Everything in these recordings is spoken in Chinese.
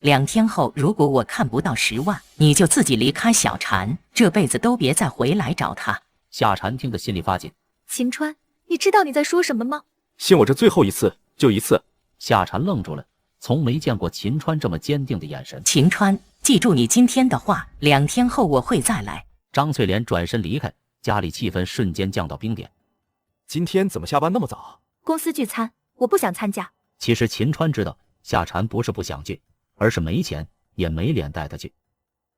2天后如果我看不到10万，你就自己离开小婵，这辈子都别再回来找他。夏婵听得心里发紧。秦川，你知道你在说什么吗？信我这最后一次，就一次。夏婵愣住了，从没见过秦川这么坚定的眼神。秦川，记住你今天的话，2天后我会再来。张翠莲转身离开，家里气氛瞬间降到冰点。今天怎么下班那么早？公司聚餐，我不想参加。其实秦川知道夏婵不是不想去，而是没钱，也没脸带她去。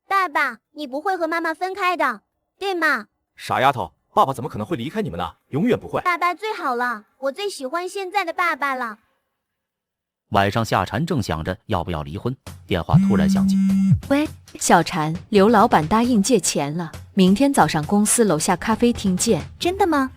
爸爸，你不会和妈妈分开的，对吗？傻丫头，爸爸怎么可能会离开你们呢？永远不会。爸爸最好了，我最喜欢现在的爸爸了。晚上，夏婵正想着要不要离婚，电话突然响起。喂，小婵，刘老板答应借钱了，明天早上公司楼下咖啡厅见。真的吗？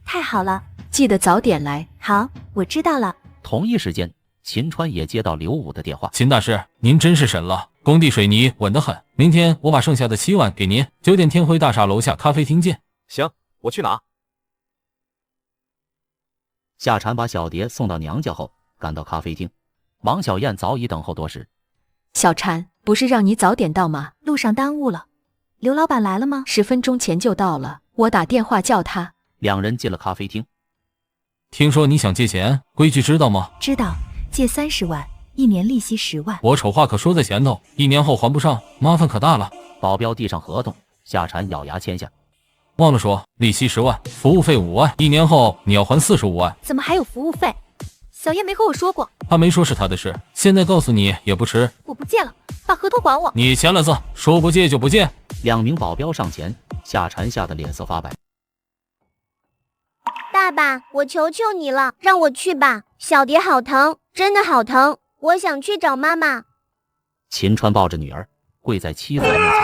太好了，记得早点来。好，我知道了。同一时间，秦川也接到刘武的电话。秦大师，您真是神了，工地水泥稳得很，明天我把剩下的7万给您，9点天辉大厦楼下咖啡厅见。行，我去拿。夏婵把小蝶送到娘家后，赶到咖啡厅，王小燕早已等候多时。小婵，不是让你早点到吗？路上耽误了。刘老板来了吗？10分钟前就到了，我打电话叫他。两人进了咖啡厅。听说你想借钱，规矩知道吗？知道，借30万，1年利息10万。我丑话可说在前头，1年后还不上，麻烦可大了。保镖递上合同，夏婵咬牙签下。忘了说，利息10万，服务费5万，1年后你要还45万。怎么还有服务费？小叶没和我说过。他没说是他的事，现在告诉你也不迟。我不借了，把合同还我。你签了字，说不借就不借。2名保镖上前，夏婵吓得脸色发白。爸爸，我求求你了，让我去吧，小蝶好疼，真的好疼，我想去找妈妈。秦川抱着女儿跪在妻子的面前，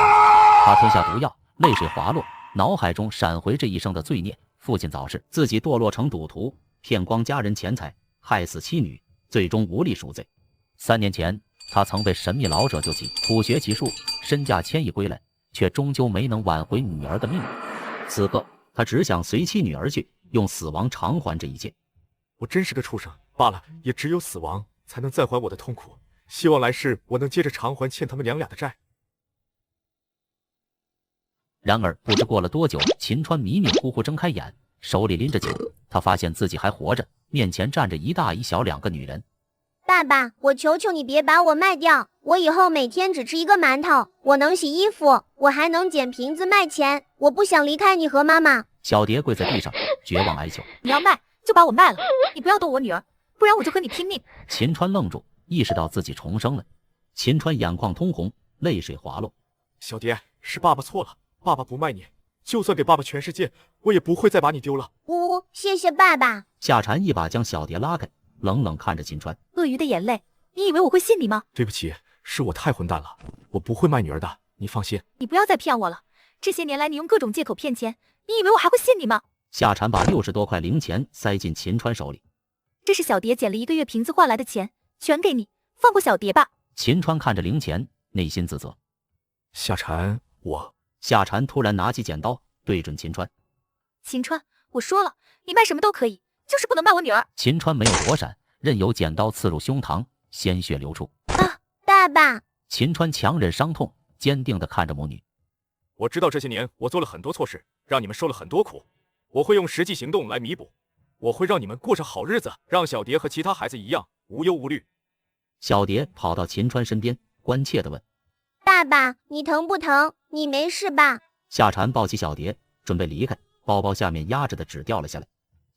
他吞下毒药，泪水滑落，脑海中闪回这一生的罪孽：父亲早逝，自己堕落成赌徒，骗光家人钱财，害死妻女，最终无力赎罪。3年前，他曾被神秘老者救起，苦学奇术，身价1000亿归来，却终究没能挽回女儿的命运。此刻，他只想随妻女而去，用死亡偿还这一切。我真是个畜生，罢了，也只有死亡才能暂缓我的痛苦。希望来世我能接着偿还欠他们娘俩的债。然而，不知过了多久，秦川迷迷糊糊睁开眼，手里拎着酒，他发现自己还活着，面前站着一大一小2个女人。爸爸，我求求你别把我卖掉，我以后每天只吃1个馒头，我能洗衣服，我还能捡瓶子卖钱，我不想离开你和妈妈。小蝶跪在地上，绝望哀求。你要卖就把我卖了，你不要动我女儿，不然我就和你拼命。秦川愣住，意识到自己重生了。秦川眼眶通红，泪水滑落。小蝶，是爸爸错了，爸爸不卖你，就算给爸爸全世界，我也不会再把你丢了。谢谢爸爸。夏婵一把将小蝶拉开，冷冷看着秦川。鳄鱼的眼泪，你以为我会信你吗？对不起，是我太混蛋了，我不会卖女儿的，你放心。你不要再骗我了，这些年来你用各种借口骗钱，你以为我还会信你吗？夏婵把60多块零钱塞进秦川手里。这是小蝶捡了1个月瓶子换来的钱，全给你，放过小蝶吧。秦川看着零钱，内心自责。夏婵，夏婵突然拿起剪刀，对准秦川。秦川，我说了，你卖什么都可以，就是不能卖我女儿。秦川没有躲闪，任由剪刀刺入胸膛，鲜血流出。爸爸。秦川强忍伤痛，坚定地看着母女。我知道这些年我做了很多错事，让你们受了很多苦，我会用实际行动来弥补，我会让你们过上好日子，让小蝶和其他孩子一样无忧无虑。小蝶跑到秦川身边，关切地问：爸爸，你疼不疼？你没事吧？夏婵抱起小蝶，准备离开，包包下面压着的纸掉了下来。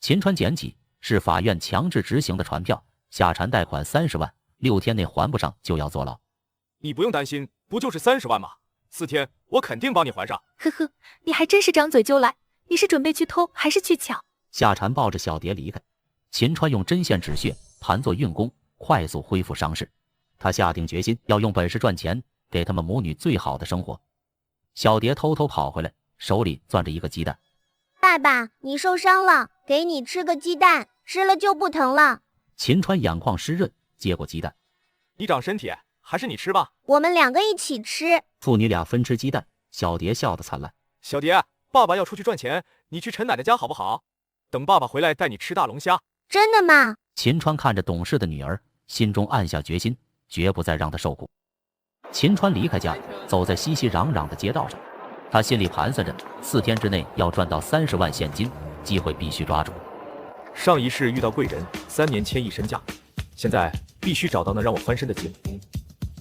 秦川捡起，是法院强制执行的传票，夏婵贷款30万，6天内还不上就要坐牢。你不用担心，不就是30万吗？4天我肯定帮你还上。呵呵，你还真是张嘴就来，你是准备去偷还是去抢？夏婵抱着小蝶离开。秦川用针线止血，盘坐运功，快速恢复伤势。他下定决心要用本事赚钱，给他们母女最好的生活。小蝶偷偷跑回来，手里攥着1个鸡蛋。爸爸，你受伤了，给你吃个鸡蛋，吃了就不疼了。秦川眼眶湿润，接过鸡蛋。你长身体，还是你吃吧。我们2个一起吃。父女俩分吃鸡蛋，小蝶笑得灿烂。小蝶，爸爸要出去赚钱，你去陈奶奶家好不好？等爸爸回来带你吃大龙虾。真的吗？秦川看着懂事的女儿，心中暗下决心，绝不再让她受苦。秦川离开家，走在熙熙攘攘的街道上，他心里盘算着4天之内要赚到30万现金，机会必须抓住。上一世遇到贵人，3年迁移身价，现在必须找到能让我翻身的机会。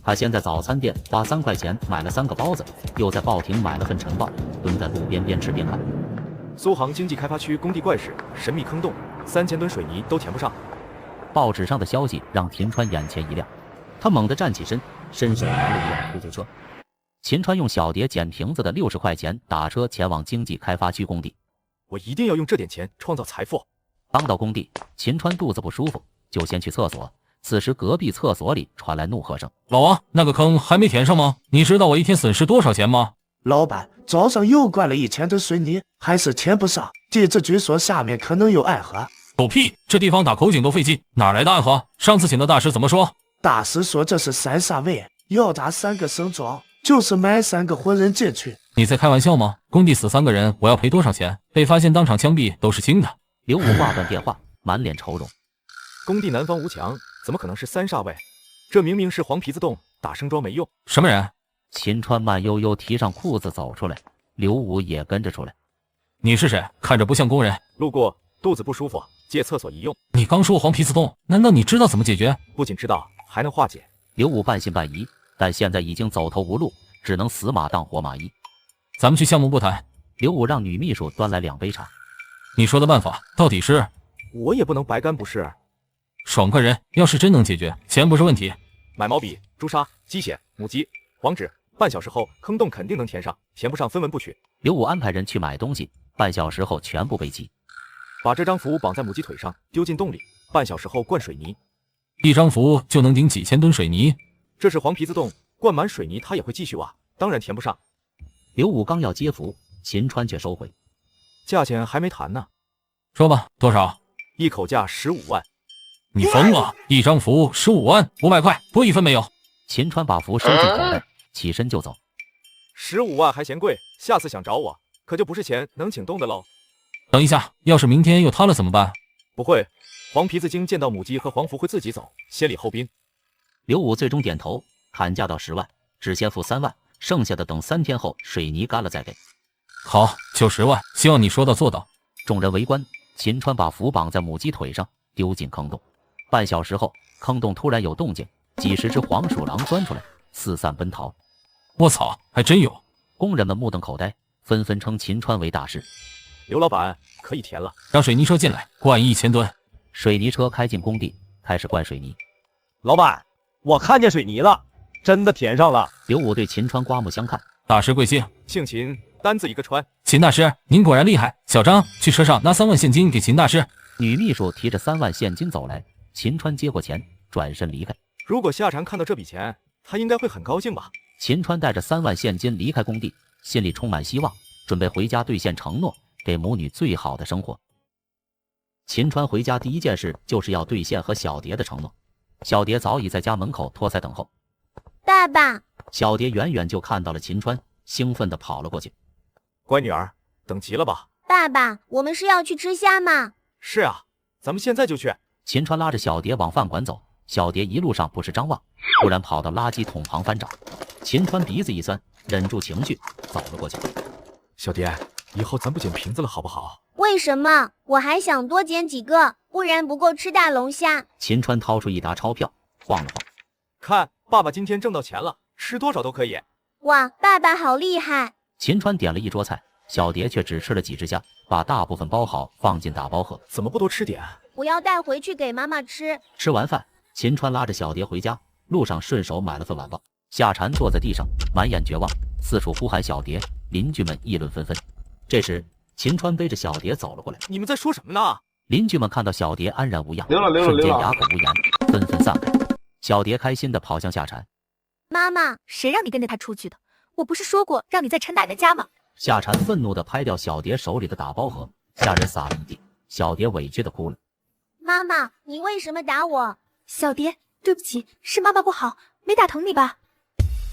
他先在早餐店花3块钱买了3个包子，又在报亭买了份晨报，蹲在路边边吃边看。苏杭经济开发区工地怪事，神秘坑洞，3000吨水泥都填不上。报纸上的消息让秦川眼前一亮，他猛地站起身，伸手拿了一辆出租车。秦川用小蝶捡瓶子的60块钱打车前往经济开发区工地。我一定要用这点钱创造财富。刚到工地，秦川肚子不舒服，就先去厕所。此时隔壁厕所里传来怒喝声：“老王，那个坑还没填上吗？你知道我一天损失多少钱吗？”老板，早上又灌了1000吨水泥，还是填不上。地质局说下面可能有暗河。狗屁！这地方打口井都费劲，哪来的暗河？上次请的大师怎么说？大师说这是3煞位，要打3个省庄，就是埋3个活人进去。你在开玩笑吗？工地死3个人，我要赔多少钱？被发现当场枪毙都是轻的。刘武挂断电话，满脸愁容。工地南方无墙，怎么可能是3煞位？这明明是黄皮子洞，打生桩没用。什么人？秦川慢悠悠提上裤子走出来，刘武也跟着出来。你是谁？看着不像工人。路过，肚子不舒服，借厕所一用。你刚说黄皮子洞，难道你知道怎么解决？不仅知道，还能化解。刘武半信半疑，但现在已经走投无路，只能死马当活马医。咱们去项目部谈。刘武让女秘书端来2杯茶。你说的办法到底是？我也不能白干不是。爽快人，要是真能解决，钱不是问题。买毛笔、朱砂、鸡血、母鸡、黄纸，半小时后坑洞肯定能填上，填不上分文不取。刘武安排人去买东西，半小时后全部备齐。把这张符绑在母鸡腿上，丢进洞里，半小时后灌水泥。一张符就能顶几千吨水泥？这是黄皮子洞，灌满水泥它也会继续挖，当然填不上。刘武刚要接符，秦川却收回。价钱还没谈呢。说吧，多少？一口价15万。你疯了！一张符15万，500块，多1分没有。秦川把符收进口袋，起身就走。15万还嫌贵，下次想找我，可就不是钱能请动的喽。等一下，要是明天又塌了怎么办？不会，黄皮子精见到母鸡和黄符会自己走，先礼后兵。刘武最终点头，砍价到10万，只先付3万，剩下的等3天后水泥干了再给。好，就10万，希望你说到做到。众人围观，秦川把符绑在母鸡腿上，丢进坑洞。半小时后，坑洞突然有动静，几十只黄鼠狼钻出来，四散奔逃。我操，还真有！工人们目瞪口呆，纷纷称秦川为大师。刘老板，可以填了。让水泥车进来，灌1000吨。水泥车开进工地，开始灌水泥。老板，我看见水泥了，真的填上了。刘武对秦川刮目相看。大师贵姓？姓秦，单字一个川。秦大师，您果然厉害。小张，去车上拿3万现金给秦大师。女秘书提着3万现金走来，秦川接过钱，转身离开。如果夏蝉看到这笔钱，他应该会很高兴吧？秦川带着3万现金离开工地，心里充满希望，准备回家兑现承诺，给母女最好的生活。秦川回家第一件事就是要兑现和小蝶的承诺。小蝶早已在家门口托腮等候。爸爸，小蝶远远就看到了秦川，兴奋地跑了过去。乖女儿，等急了吧？爸爸，我们是要去吃虾吗？是啊，咱们现在就去。秦川拉着小蝶往饭馆走，小蝶一路上不时张望，突然跑到垃圾桶旁翻找。秦川鼻子一酸，忍住情绪走了过去。小蝶，以后咱不捡瓶子了好不好？为什么？我还想多捡几个，不然不够吃大龙虾。秦川掏出一沓钞票，晃了晃。看，爸爸今天挣到钱了，吃多少都可以。哇，爸爸好厉害！秦川点了一桌菜，小蝶却只吃了几只虾，把大部分包好放进大包盒。怎么不多吃点？我要带回去给妈妈吃。吃完饭，秦川拉着小蝶回家，路上顺手买了份晚报。夏蝉坐在地上，满眼绝望，四处呼喊小蝶，邻居们议论纷纷。这时，秦川背着小蝶走了过来。你们在说什么呢？邻居们看到小蝶安然无恙，瞬间哑口无言，纷纷散开。小蝶开心地跑向夏蝉。妈妈，谁让你跟着他出去的？我不是说过让你在陈奶奶家吗？夏蝉愤怒地拍掉小蝶手里的打包盒，下人撒了一地。小蝶委屈地哭了。妈妈，你为什么打我？小蝶，对不起，是妈妈不好，没打疼你吧？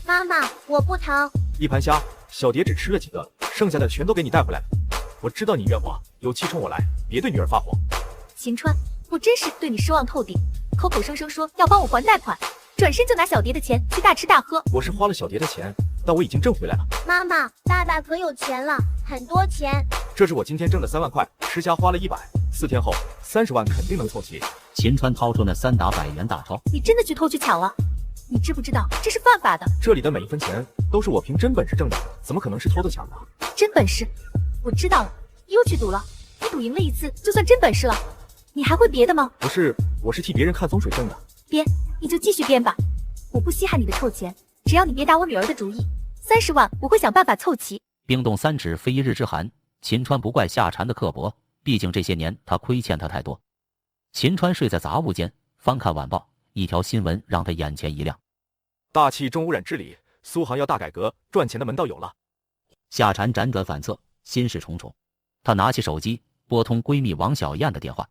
妈妈，我不疼。一盘虾，小蝶只吃了几个，剩下的全都给你带回来了。我知道你怨我，有气冲我来，别对女儿发火。秦川，我真是对你失望透顶，口口声声说要帮我还贷款，转身就拿小蝶的钱去大吃大喝。我是花了小蝶的钱，但我已经挣回来了。妈妈，爸爸可有钱了，很多钱。这是我今天挣的3万块，吃虾花了100，4天后30万肯定能凑齐。秦川掏出那3沓100元大钞。你真的去偷去抢了？你知不知道这是犯法的？这里的每一分钱都是我凭真本事挣的，怎么可能是偷的抢的？真本事？我知道了，你又去赌了。你赌赢了一次，就算真本事了。你还会别的吗？不是，我是替别人看风水挣的。编，你就继续编吧，我不稀罕你的臭钱，只要你别打我女儿的主意，30万我会想办法凑齐。冰冻3尺非一日之寒，秦川不怪夏蝉的刻薄，毕竟这些年他亏欠他太多。秦川睡在杂物间，翻看晚报，一条新闻让他眼前一亮：大气重污染治理，苏杭要大改革，赚钱的门道有了。夏蝉辗转反侧，心事重重。她拿起手机，拨通闺蜜王小燕的电话。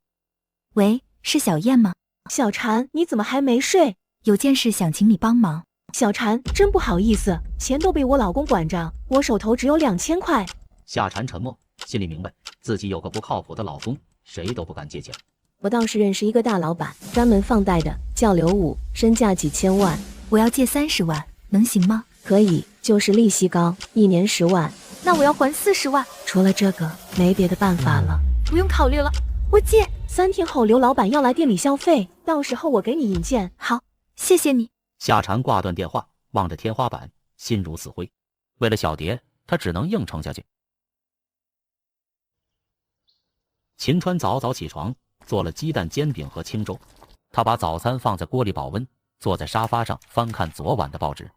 喂，是小燕吗？小蝉，你怎么还没睡？有件事想请你帮忙。小蝉，真不好意思，钱都被我老公管着，我手头只有2000块。夏蝉沉默，心里明白自己有个不靠谱的老公，谁都不敢借钱。我倒是认识一个大老板，专门放贷的，叫刘武，身价几千万。我要借30万，能行吗？可以，就是利息高，1年10万。那我要还40万。除了这个，没别的办法了。不用考虑了，我借。3天后刘老板要来店里消费，到时候我给你引荐。好，谢谢你。夏蝉挂断电话，望着天花板，心如死灰。为了小蝶，他只能硬撑下去。秦川早早起床，做了鸡蛋煎饼和清粥。他把早餐放在锅里保温，坐在沙发上翻看昨晚的报纸。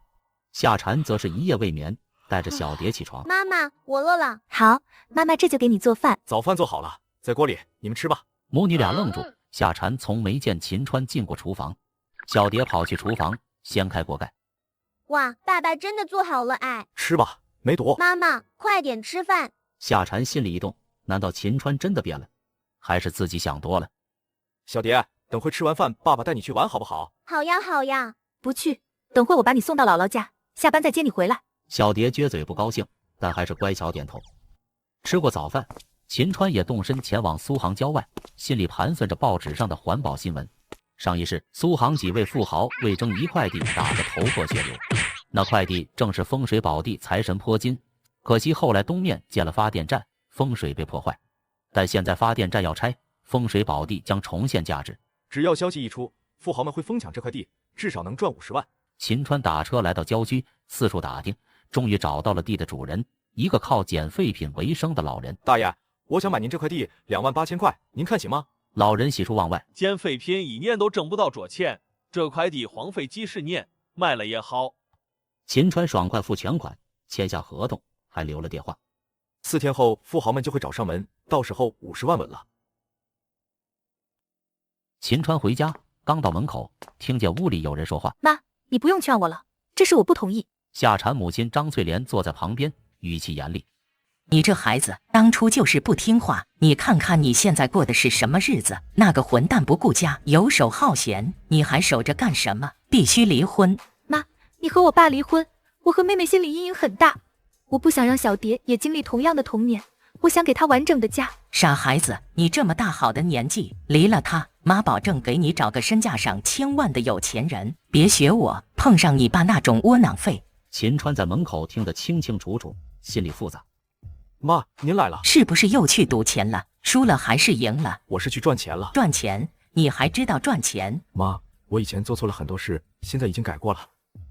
夏蝉则是一夜未眠，带着小蝶起床。妈妈，我饿了。好，妈妈这就给你做饭。早饭做好了，在锅里，你们吃吧。母女俩愣住，夏蝉从没见秦川进过厨房。小蝶跑去厨房，掀开锅盖。哇，爸爸真的做好了哎！吃吧，没毒。妈妈，快点吃饭。夏蝉心里一动，难道秦川真的变了？还是自己想多了？小蝶，等会吃完饭，爸爸带你去玩好不好？好呀，好呀。不去，等会我把你送到姥姥家，下班再接你回来。小蝶撅嘴不高兴，但还是乖巧点头。吃过早饭，秦川也动身前往苏杭郊外，心里盘算着报纸上的环保新闻。上一世，苏杭几位富豪为争一块地打得头破血流，那块地正是风水宝地财神坡金。可惜后来东面建了发电站，风水被破坏。但现在发电站要拆，风水宝地将重现价值。只要消息一出，富豪们会疯抢这块地，至少能赚50万。秦川打车来到郊区，四处打听，终于找到了地的主人，一个靠捡废品为生的老人。大爷，我想买您这块地28000块，您看行吗？老人喜出望外，捡废品1年都挣不到这钱，这块地荒废几十年，卖了也好。秦川爽快付全款，签下合同，还留了电话。4天后，富豪们就会找上门，到时候50万稳了。秦川回家，刚到门口，听见屋里有人说话。妈，你不用劝我了，这事我不同意。夏蝉母亲张翠莲坐在旁边，语气严厉。你这孩子当初就是不听话，你看看你现在过的是什么日子？那个混蛋不顾家，游手好闲，你还守着干什么？必须离婚！妈，你和我爸离婚，我和妹妹心理阴影很大，我不想让小蝶也经历同样的童年，我想给她完整的家。傻孩子，你这么大好的年纪，离了他，妈保证给你找个身价上1000万的有钱人。别学我，碰上你爸那种窝囊废。秦川在门口听得清清楚楚，心里复杂。妈，您来了。是不是又去赌钱了？输了还是赢了？我是去赚钱了。赚钱？你还知道赚钱？妈，我以前做错了很多事，现在已经改过了。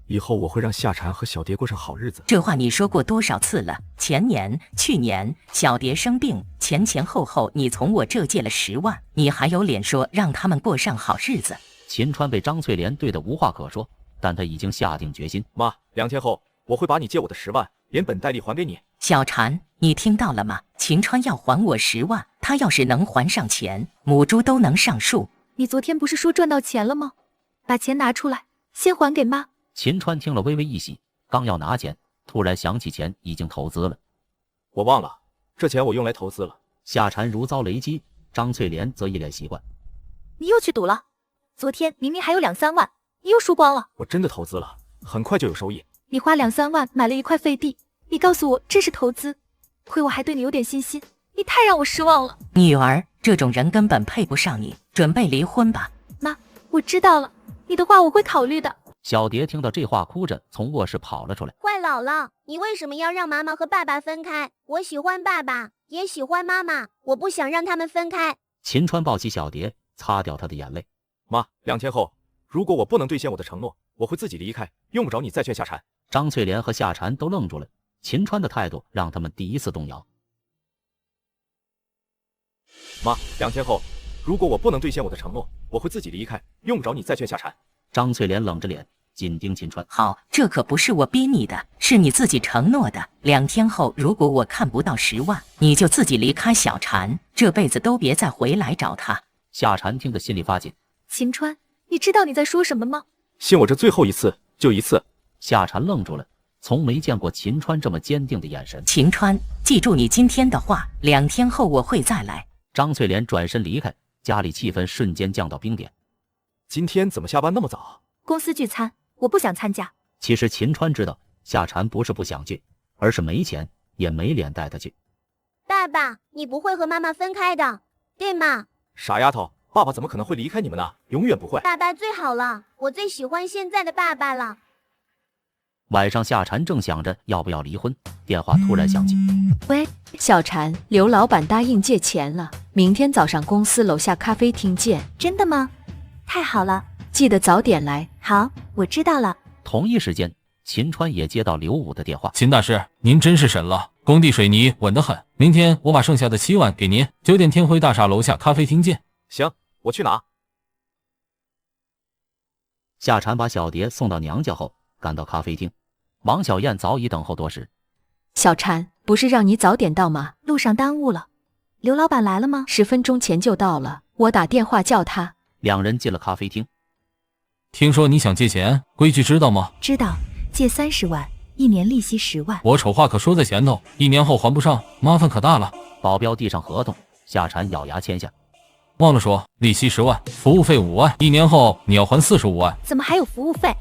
以后我会让夏蝉和小蝶过上好日子。这话你说过多少次了？前年、去年，小蝶生病，前前后后你从我这借了10万，你还有脸说让他们过上好日子？秦川被张翠莲对得无话可说，但他已经下定决心。妈，2天后我会把你借我的10万连本带利还给你。小蝉，你听到了吗？秦川要还我10万，他要是能还上钱，母猪都能上树。你昨天不是说赚到钱了吗？把钱拿出来，先还给妈。秦川听了微微一喜，刚要拿钱，突然想起钱已经投资了。我忘了，这钱我用来投资了。夏蝉如遭雷击，张翠莲则一脸习惯。你又去赌了？昨天明明还有2、3万，你又输光了。我真的投资了，很快就有收益。你花2、3万买了一块废地，你告诉我这是投资，亏我还对你有点信心，你太让我失望了。女儿，这种人根本配不上你，准备离婚吧。妈，我知道了，你的话我会考虑的。小蝶听到这话，哭着从卧室跑了出来。坏姥姥，你为什么要让妈妈和爸爸分开？我喜欢爸爸，也喜欢妈妈，我不想让他们分开。秦川抱起小蝶，擦掉她的眼泪。妈，2天后，如果我不能兑现我的承诺，我会自己离开，用不着你再劝夏蝉。张翠莲和夏蝉都愣住了，秦川的态度让他们第一次动摇。妈，2天后，如果我不能兑现我的承诺，我会自己离开，用不着你再劝夏蝉。张翠莲冷着脸紧盯秦川。好，这可不是我逼你的，是你自己承诺的。2天后，如果我看不到10万，你就自己离开小蝉，这辈子都别再回来找他。夏蝉听得心里发紧。秦川，你知道你在说什么吗？信我这最后一次，就一次。夏蝉愣住了，从没见过秦川这么坚定的眼神。秦川，记住你今天的话，2天后我会再来。张翠莲转身离开，家里气氛瞬间降到冰点。今天怎么下班那么早？公司聚餐，我不想参加。其实秦川知道夏蝉不是不想去，而是没钱，也没脸带她去。爸爸，你不会和妈妈分开的，对吗？傻丫头，爸爸怎么可能会离开你们呢？永远不会。爸爸最好了，我最喜欢现在的爸爸了。晚上，夏蝉正想着要不要离婚，电话突然响起。喂，小蝉，刘老板答应借钱了，明天早上公司楼下咖啡厅见。真的吗？太好了，记得早点来。好，我知道了。同一时间，秦川也接到刘武的电话。秦大师，您真是神了，工地水泥稳得很。明天我把剩下的7万给您，9点天辉大厦楼下咖啡厅见。行，我去拿。夏蝉把小蝶送到娘家后，赶到咖啡厅，王小燕早已等候多时。小蝉，不是让你早点到吗？路上耽误了。刘老板来了吗？10分钟前就到了，我打电话叫他。两人进了咖啡厅。听说你想借钱，规矩知道吗？知道，借30万，1年利息10万。我丑话可说在前头，1年后还不上，麻烦可大了。保镖递上合同，夏蝉咬牙签下。忘了说，利息10万，服务费5万，1年后你要还45万。怎么还有服务费？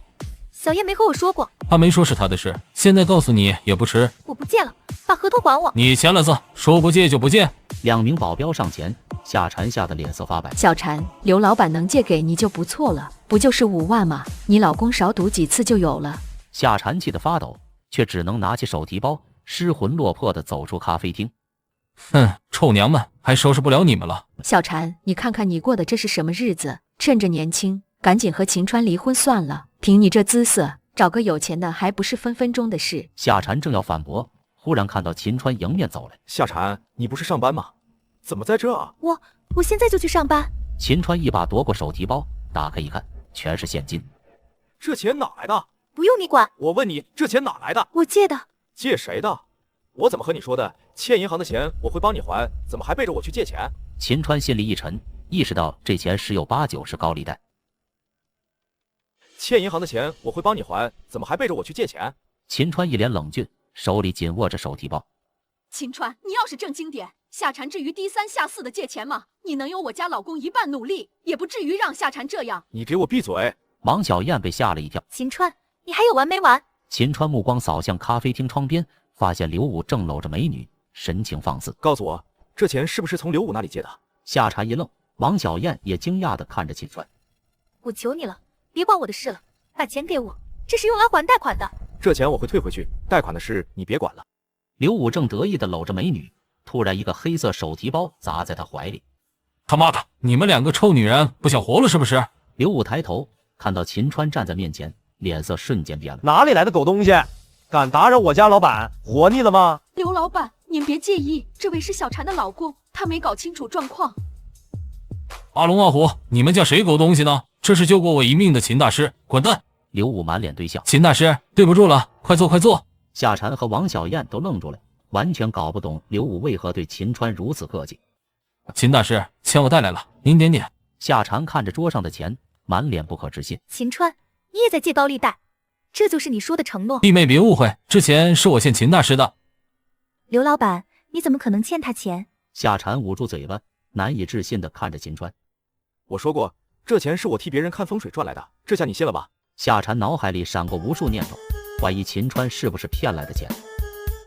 小叶没和我说过。他没说是他的事，现在告诉你也不迟。我不借了，把合同还我。你签了字，说不借就不借。2名保镖上前，夏蝉吓得脸色发白。小蝉，刘老板能借给你就不错了，不就是5万吗？你老公少赌几次就有了。夏蝉气得发抖，却只能拿起手提包，失魂落魄地走出咖啡厅。哼，臭娘们，还收拾不了你们了。小蝉，你看看你过的这是什么日子？趁着年轻，赶紧和秦川离婚算了。凭你这姿色，找个有钱的还不是分分钟的事。夏蝉正要反驳，忽然看到秦川迎面走来。夏蝉，你不是上班吗？怎么在这啊？我现在就去上班。秦川一把夺过手提包，打开一看，全是现金。这钱哪来的？不用你管。我问你，这钱哪来的？我借的。借谁的？我怎么和你说的？欠银行的钱我会帮你还，怎么还背着我去借钱？秦川心里一沉，意识到这钱十有八九是高利贷。欠银行的钱我会帮你还，怎么还背着我去借钱？秦川一脸冷峻，手里紧握着手提包。秦川，你要是正经点，夏蝉至于低3下4的借钱吗？你能有我家老公1半努力，也不至于让夏蝉这样。你给我闭嘴！王小燕被吓了一跳。秦川，你还有完没完？秦川目光扫向咖啡厅窗边，发现刘武正搂着美女，神情放肆。告诉我，这钱是不是从刘武那里借的？夏蝉一愣，王小燕也惊讶地看着秦川。我求你了，别管我的事了，把钱给我，这是用来还贷款的。这钱我会退回去，贷款的事你别管了。刘武正得意地搂着美女，突然一个黑色手提包砸在他怀里。他妈的，你们2个臭女人不想活了是不是？刘武抬头看到秦川站在面前，脸色瞬间变了。哪里来的狗东西，敢打扰我家老板，活腻了吗？刘老板，您别介意，这位是小蝉的老公，他没搞清楚状况。阿龙阿虎，你们叫谁狗东西呢？这是救过我一命的秦大师，滚蛋！刘武满脸堆笑。秦大师，对不住了，快坐快坐。夏蝉和王小燕都愣住了，完全搞不懂刘武为何对秦川如此客气。秦大师，钱我带来了，您点点。夏蝉看着桌上的钱，满脸不可置信。秦川，你也在借高利贷，这就是你说的承诺？弟妹别误会，之前是我欠秦大师的。刘老板，你怎么可能欠他钱？夏蝉捂住嘴巴，难以置信地看着秦川。我说过，这钱是我替别人看风水赚来的，这下你信了吧？夏蝉脑海里闪过无数念头，怀疑秦川是不是骗来的钱。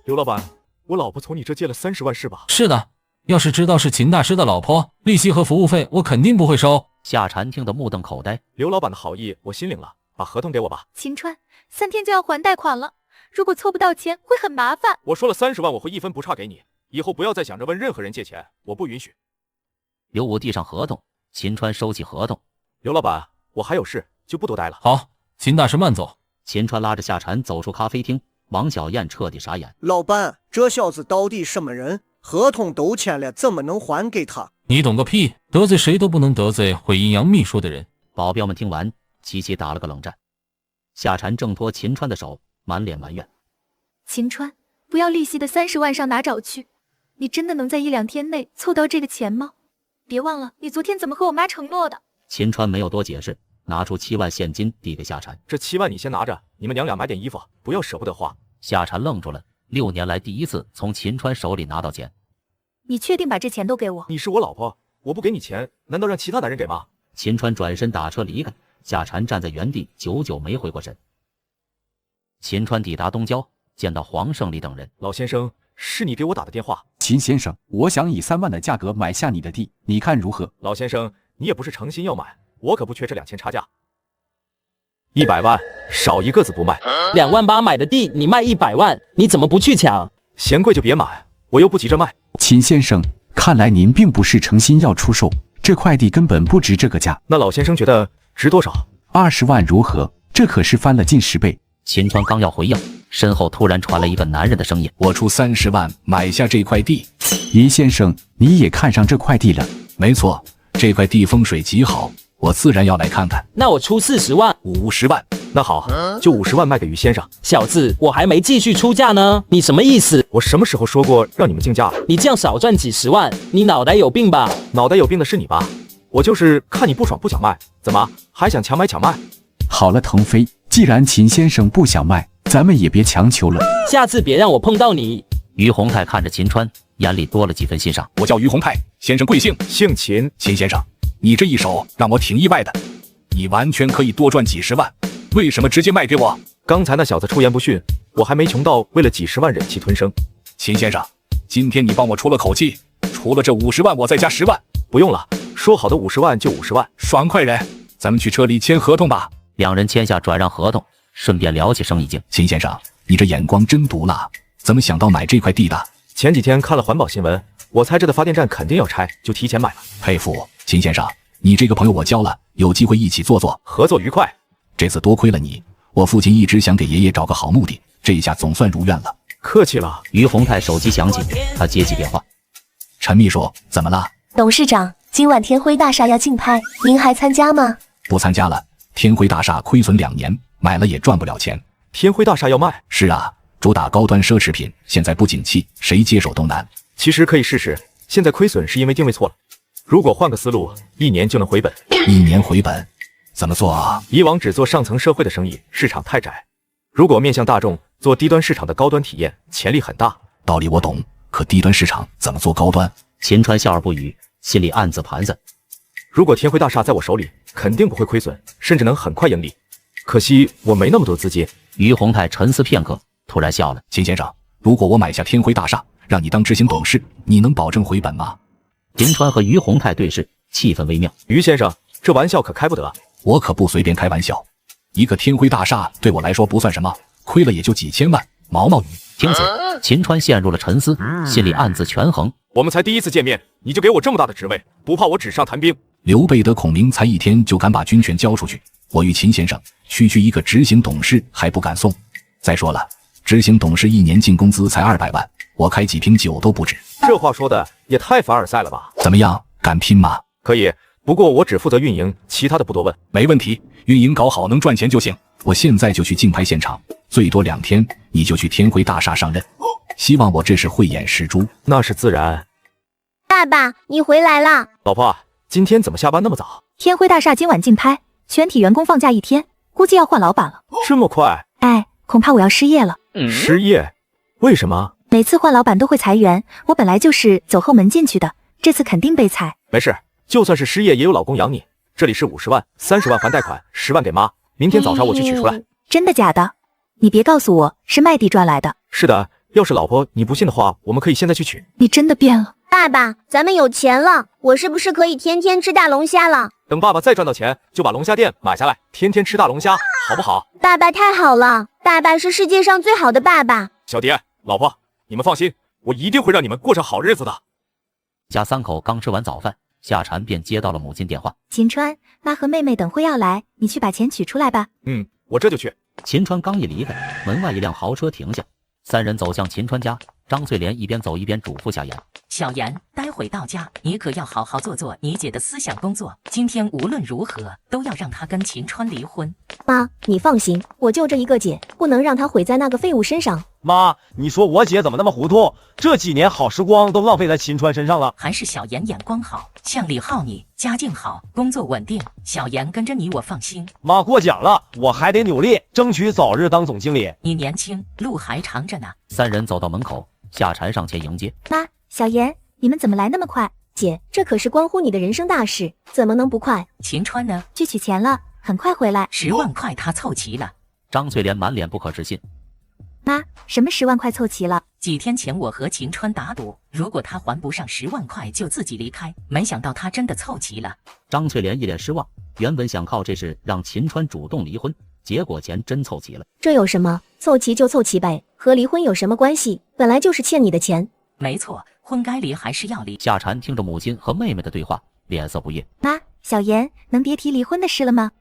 刘老板，我老婆从你这借了30万是吧？是的，要是知道是秦大师的老婆，利息和服务费我肯定不会收。夏蝉听得目瞪口呆。刘老板的好意我心领了，把合同给我吧。秦川，3天就要还贷款了，如果凑不到钱会很麻烦。我说了30万，我会1分不差给你，以后不要再想着问任何人借钱，我不允许。刘武递上合同，秦川收起合同。刘老板，我还有事，就不多待了。好，秦大师慢走。秦川拉着夏蝉走出咖啡厅，王小燕彻底傻眼。老板，这小子到底什么人？合同都签了，怎么能还给他？你懂个屁！得罪谁都不能得罪会阴阳秘术的人。保镖们听完，齐齐打了个冷战。夏蝉挣脱秦川的手，满脸埋怨：秦川，不要利息的30万上哪找去？你真的能在1-2天内凑到这个钱吗？别忘了，你昨天怎么和我妈承诺的。秦川没有多解释，拿出7万现金递给夏蝉。这7万你先拿着，你们娘俩买点衣服，不要舍不得花。夏蝉愣住了，6年来第一次从秦川手里拿到钱。你确定把这钱都给我？你是我老婆，我不给你钱，难道让其他男人给吗？秦川转身打车离开，夏蝉站在原地，久久没回过神。秦川抵达东郊，见到黄胜利等人。老先生，是你给我打的电话。秦先生，我想以3万的价格买下你的地，你看如何？老先生，你也不是诚心要买，我可不缺这2000差价。100万，少一个字不卖。2万8买的地，你卖100万，你怎么不去抢？嫌贵就别买，我又不急着卖。秦先生，看来您并不是诚心要出售，这块地根本不值这个价。那老先生觉得值多少？20万如何？这可是翻了近10倍。秦川刚要回应，身后突然传来一个男人的声音：我出30万买下这块地。尹先生，你也看上这块地了？没错，这块地风水极好，我自然要来看看。那我出40万，50万。那好，就50万卖给于先生。小子，我还没继续出价呢，你什么意思？我什么时候说过让你们竞价？你这样少赚几十万，你脑袋有病吧？脑袋有病的是你吧？我就是看你不爽不想卖，怎么还想强买强卖？好了，腾飞，既然秦先生不想卖，咱们也别强求了。下次别让我碰到你。于洪泰看着秦川，眼里多了几分欣赏。我叫于洪泰，先生贵姓？姓秦。秦先生，你这一手让我挺意外的，你完全可以多赚几十万，为什么直接卖给我？刚才那小子出言不逊，我还没穷到为了几十万忍气吞声。秦先生，今天你帮我出了口气，除了这50万，我再加10万。不用了，说好的50万就50万。爽快人，咱们去车里签合同吧。两人签下转让合同，顺便聊起生意经。秦先生，你这眼光真毒辣，怎么想到买这块地的？前几天看了环保新闻，我猜这的发电站肯定要拆，就提前买了。佩服，秦先生，你这个朋友我交了，有机会一起做，合作愉快。这次多亏了你，我父亲一直想给爷爷找个好墓地，这一下总算如愿了。客气了。于洪泰手机响起，他接起电话。陈秘书，怎么了？董事长，今晚天辉大厦要竞拍，您还参加吗？不参加了，天辉大厦亏损2年，买了也赚不了钱。天辉大厦要卖？是啊，主打高端奢侈品，现在不景气，谁接手都难。其实可以试试，现在亏损是因为定位错了，如果换个思路，1年就能回本。1年回本？怎么做啊？以往只做上层社会的生意，市场太窄，如果面向大众，做低端市场的高端体验，潜力很大。道理我懂，可低端市场怎么做高端？秦川笑而不语，心里暗自盘算。如果天辉大厦在我手里，肯定不会亏损，甚至能很快盈利。可惜我没那么多资金。于洪泰沉思片刻，突然笑了。秦先生，如果我买下天辉大厦，让你当执行董事，你能保证回本吗？秦川和于洪泰对视，气氛微妙。于先生，这玩笑可开不得。我可不随便开玩笑，一个天辉大厦对我来说不算什么，亏了也就几千万，毛毛雨。听此，秦川陷入了沉思，心里暗自权衡。我们才第一次见面，你就给我这么大的职位，不怕我纸上谈兵？刘备得孔明才1天就敢把军权交出去，我与秦先生区区一个执行董事还不敢送。再说了，执行董事1年净工资才200万，我开几瓶酒都不止。这话说的也太凡尔赛了吧？怎么样，敢拼吗？可以，不过我只负责运营，其他的不多问。没问题，运营搞好能赚钱就行。我现在就去竞拍现场，最多2天你就去天辉大厦上任。希望我这是慧眼识珠。那是自然。爸爸，你回来啦！老婆，今天怎么下班那么早？天辉大厦今晚竞拍，全体员工放假1天，估计要换老板了。这么快？哎，恐怕我要失业了。失业？为什么？每次换老板都会裁员，我本来就是走后门进去的，这次肯定被裁。没事，就算是失业也有老公养你。这里是50万，30万还贷款，10万给妈。明天早上我去取出来。真的假的？你别告诉我是卖地赚来的。是的，要是老婆你不信的话，我们可以现在去取。你真的变了。爸爸，咱们有钱了，我是不是可以天天吃大龙虾了？等爸爸再赚到钱，就把龙虾店买下来，天天吃大龙虾，好不好？爸爸太好了，爸爸是世界上最好的爸爸。小蝶、老婆，你们放心，我一定会让你们过上好日子的。家三口刚吃完早饭，夏蝉便接到了母亲电话。秦川，妈和妹妹等会要来，你去把钱取出来吧。我这就去。秦川刚一离开，门外一辆豪车停下，三人走向秦川家。张翠莲一边走一边嘱咐夏言：小言，待会到家你可要好好做你姐的思想工作，今天无论如何都要让她跟秦川离婚。妈，你放心，我就这一个姐，不能让她毁在那个废物身上。妈，你说我姐怎么那么糊涂？这几年好时光都浪费在秦川身上了。还是小言眼光好，像李浩你家境好，工作稳定，小言跟着你我放心。妈过奖了，我还得努力，争取早日当总经理。你年轻，路还长着呢。三人走到门口，夏蝉上前迎接。妈，小言，你们怎么来那么快？姐，这可是关乎你的人生大事，怎么能不快？秦川呢？去取钱了，很快回来。10万块他凑齐了。张翠莲满脸不可置信。妈，什么10万块凑齐了？几天前我和秦川打赌，如果他还不上10万块就自己离开，没想到他真的凑齐了。张翠莲一脸失望，原本想靠这事让秦川主动离婚，结果钱真凑齐了。这有什么？凑齐就凑齐呗，和离婚有什么关系？本来就是欠你的钱。没错，婚该离还是要离。夏蝉听着母亲和妹妹的对话，脸色不悦。妈，小言，能别提离婚的事了吗？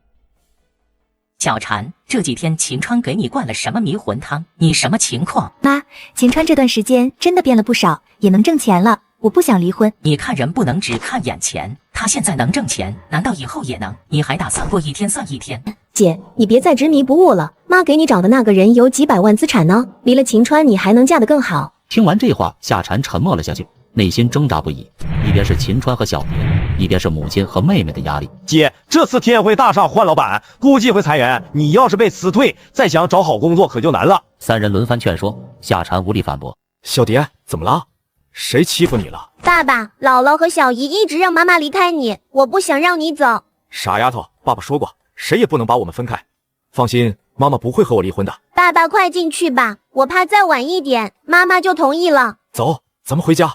小蝉，这几天秦川给你灌了什么迷魂汤？你什么情况？妈，秦川这段时间真的变了不少，也能挣钱了。我不想离婚。你看人不能只看眼前，他现在能挣钱，难道以后也能？你还打算过一天算一天？姐，你别再执迷不悟了。妈给你找的那个人有几百万资产呢，离了秦川你还能嫁得更好。听完这话，夏蝉沉默了下去，内心挣扎不已。一边是秦川和小蝶，一边是母亲和妹妹的压力。姐，这次天汇大厦换老板，估计会裁员。你要是被辞退，再想找好工作可就难了。三人轮番劝说，夏蝉无力反驳。小蝶，怎么了？谁欺负你了？爸爸、姥姥和小姨一直让妈妈离开你，我不想让你走。傻丫头，爸爸说过，谁也不能把我们分开。放心，妈妈不会和我离婚的。爸爸快进去吧，我怕再晚一点，妈妈就同意了。走，咱们回家。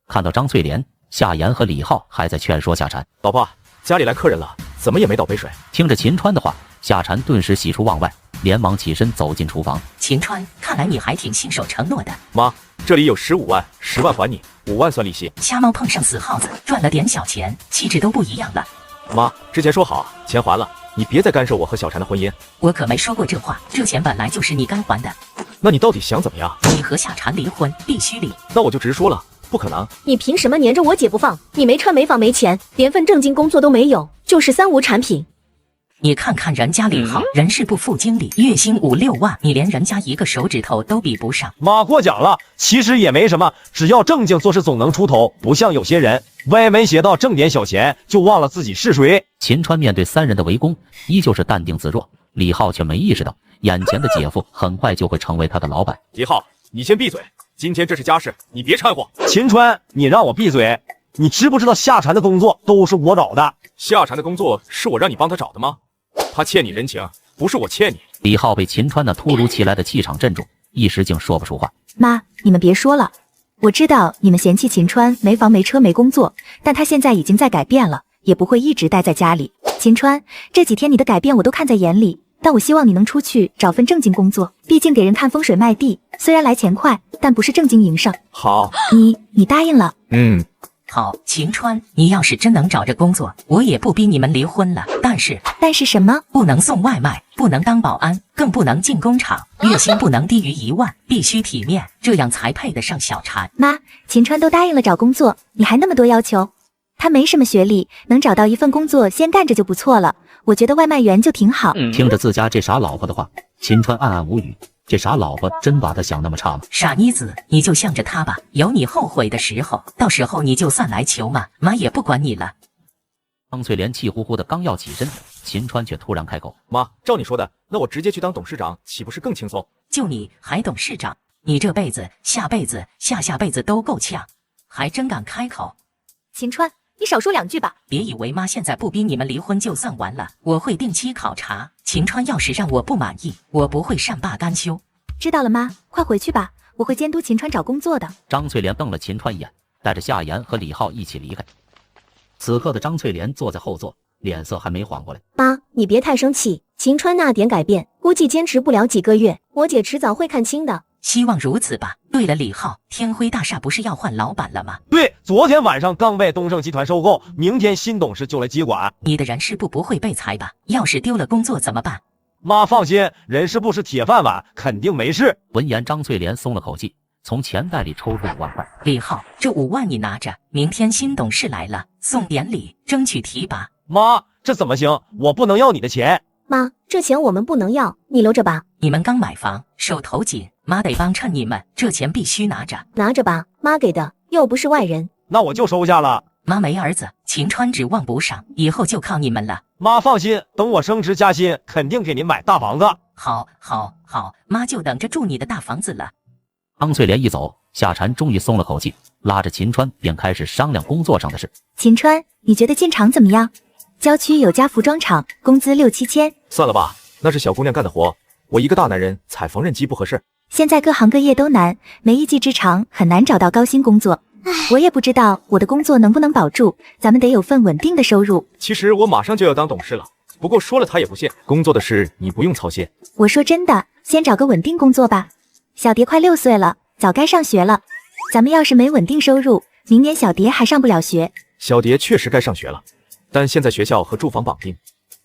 看到张翠莲、夏言和李浩还在劝说夏蝉。老婆，家里来客人了，怎么也没倒杯水。听着秦川的话，夏蝉顿时喜出望外，连忙起身走进厨房。秦川，看来你还挺信守承诺的。妈，这里有15万，10万还你，5万算利息。瞎猫碰上死耗子，赚了点小钱，气质都不一样了。妈，之前说好钱还了，你别再干涉我和小蝉的婚姻。我可没说过这话，这钱本来就是你该还的。那你到底想怎么样？你和夏蝉离婚，必须离。那我就直说了，不可能。你凭什么黏着我姐不放？你没车没房没钱，连份正经工作都没有，就是3无产品。你看看人家李浩，人事部副经理，月薪5、6万，你连人家一个手指头都比不上。妈过奖了，其实也没什么，只要正经做事总能出头，不像有些人歪门邪道挣点小钱就忘了自己是谁。秦川面对三人的围攻，依旧是淡定自若。李浩却没意识到，眼前的姐夫很快就会成为他的老板。李浩，你先闭嘴，今天这是家事，你别掺和。秦川，你让我闭嘴？你知不知道夏蝉的工作都是我找的？夏蝉的工作是我让你帮他找的吗？他欠你人情，不是我欠你。李浩被秦川那突如其来的气场镇住，一时竟说不出话。妈，你们别说了，我知道你们嫌弃秦川没房没车没工作，但他现在已经在改变了，也不会一直待在家里。秦川，这几天你的改变我都看在眼里，但我希望你能出去找份正经工作，毕竟给人看风水卖地，虽然来钱快，但不是正经营生。好，你答应了？好，秦川，你要是真能找着工作，我也不逼你们离婚了。但是什么？不能送外卖，不能当保安，更不能进工厂，月薪不能低于1万，必须体面，这样才配得上小蝉。妈，秦川都答应了找工作，你还那么多要求？他没什么学历，能找到一份工作先干着就不错了。我觉得外卖员就挺好。听着自家这傻老婆的话，秦川暗暗无语。这傻老婆真把他想那么差吗？傻妮子，你就向着他吧，有你后悔的时候，到时候你就算来求嘛，妈也不管你了。张翠莲气呼呼的刚要起身，秦川却突然开口：妈，照你说的，那我直接去当董事长，岂不是更轻松？就你还董事长？你这辈子、下辈子、下辈子都够呛，还真敢开口。秦川，你少说2句吧。别以为妈现在不逼你们离婚就算完了，我会定期考察。秦川要是让我不满意，我不会善罢甘休。知道了妈，快回去吧，我会监督秦川找工作的。张翠莲瞪了秦川一眼，带着夏言和李浩一起离开。此刻的张翠莲坐在后座，脸色还没缓过来。妈，你别太生气，秦川那点改变，估计坚持不了几个月，我姐迟早会看清的。希望如此吧。对了，李浩，天辉大厦不是要换老板了吗？对，昨天晚上刚被东盛集团收购，明天新董事就来接管。你的人事部不会被裁吧？要是丢了工作怎么办？妈放心，人事部是铁饭碗，肯定没事。闻言，张翠莲松了口气，从钱袋里抽出5万块。李浩，这5万你拿着，明天新董事来了，送点礼，争取提拔。妈，这怎么行？我不能要你的钱。妈，这钱我们不能要，你留着吧。你们刚买房，手头紧，妈得帮衬你们，这钱必须拿着。拿着吧，妈给的，又不是外人。那我就收下了。妈没儿子，秦川指望不上，以后就靠你们了。妈放心，等我升职加薪，肯定给您买大房子。好，妈就等着住你的大房子了。张翠莲一走，夏蝉终于松了口气，拉着秦川便开始商量工作上的事。秦川，你觉得进厂怎么样？郊区有家服装厂，工资6、7千。算了吧，那是小姑娘干的活，我一个大男人踩缝纫机不合适。现在各行各业都难，没一技之长很难找到高薪工作。我也不知道我的工作能不能保住，咱们得有份稳定的收入。其实我马上就要当董事了，不过说了他也不信，工作的事你不用操心。我说真的，先找个稳定工作吧。小蝶快6岁了，早该上学了。咱们要是没稳定收入，明年小蝶还上不了学。小蝶确实该上学了，但现在学校和住房绑定，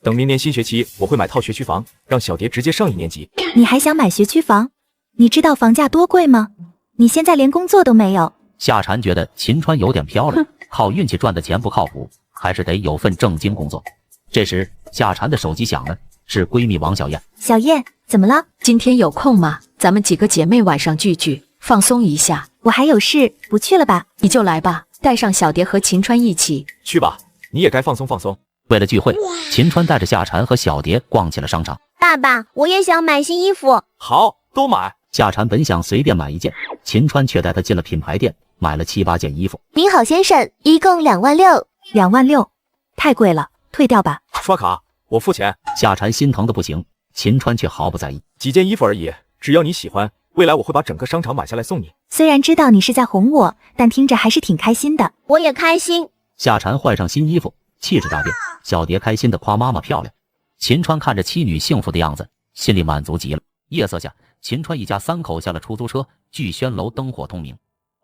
等明年新学期我会买套学区房，让小蝶直接上1年级。你还想买学区房？你知道房价多贵吗？你现在连工作都没有。夏蝉觉得秦川有点飘了，靠运气赚的钱不靠谱，还是得有份正经工作。这时夏蝉的手机响了，是闺蜜王小燕。小燕，怎么了？今天有空吗？咱们几个姐妹晚上聚聚，放松一下。我还有事，不去了吧？你就来吧，带上小蝶和秦川一起去吧，你也该放松放松。为了聚会，秦川带着夏蝉和小蝶逛起了商场。爸爸，我也想买新衣服。好，都买。夏蝉本想随便买一件，秦川却带她进了品牌店，买了7、8件衣服。您好，先生，一共2万6。2万6，太贵了，退掉吧。刷卡，我付钱。夏蝉心疼的不行，秦川却毫不在意。几件衣服而已，只要你喜欢，未来我会把整个商场买下来送你。虽然知道你是在哄我，但听着还是挺开心的。我也开心。夏蝉换上新衣服，气质大变。小蝶开心的夸妈妈漂亮。秦川看着妻女幸福的样子，心里满足极了。夜色下，秦川一家3口下了出租车，聚轩楼灯火通明，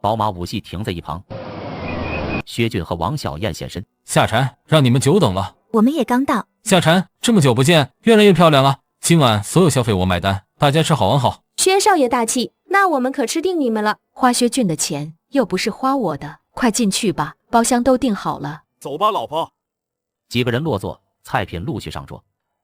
宝马5系停在一旁。薛俊和王小燕现身。夏蝉，让你们久等了。我们也刚到。夏蝉，这么久不见，越来越漂亮了。今晚所有消费我买单，大家吃好玩好。薛少爷大气，那我们可吃定你们了。花薛俊的钱又不是花我的，快进去吧，包厢都订好了。走吧，老婆。几个人落座，菜品陆续上桌。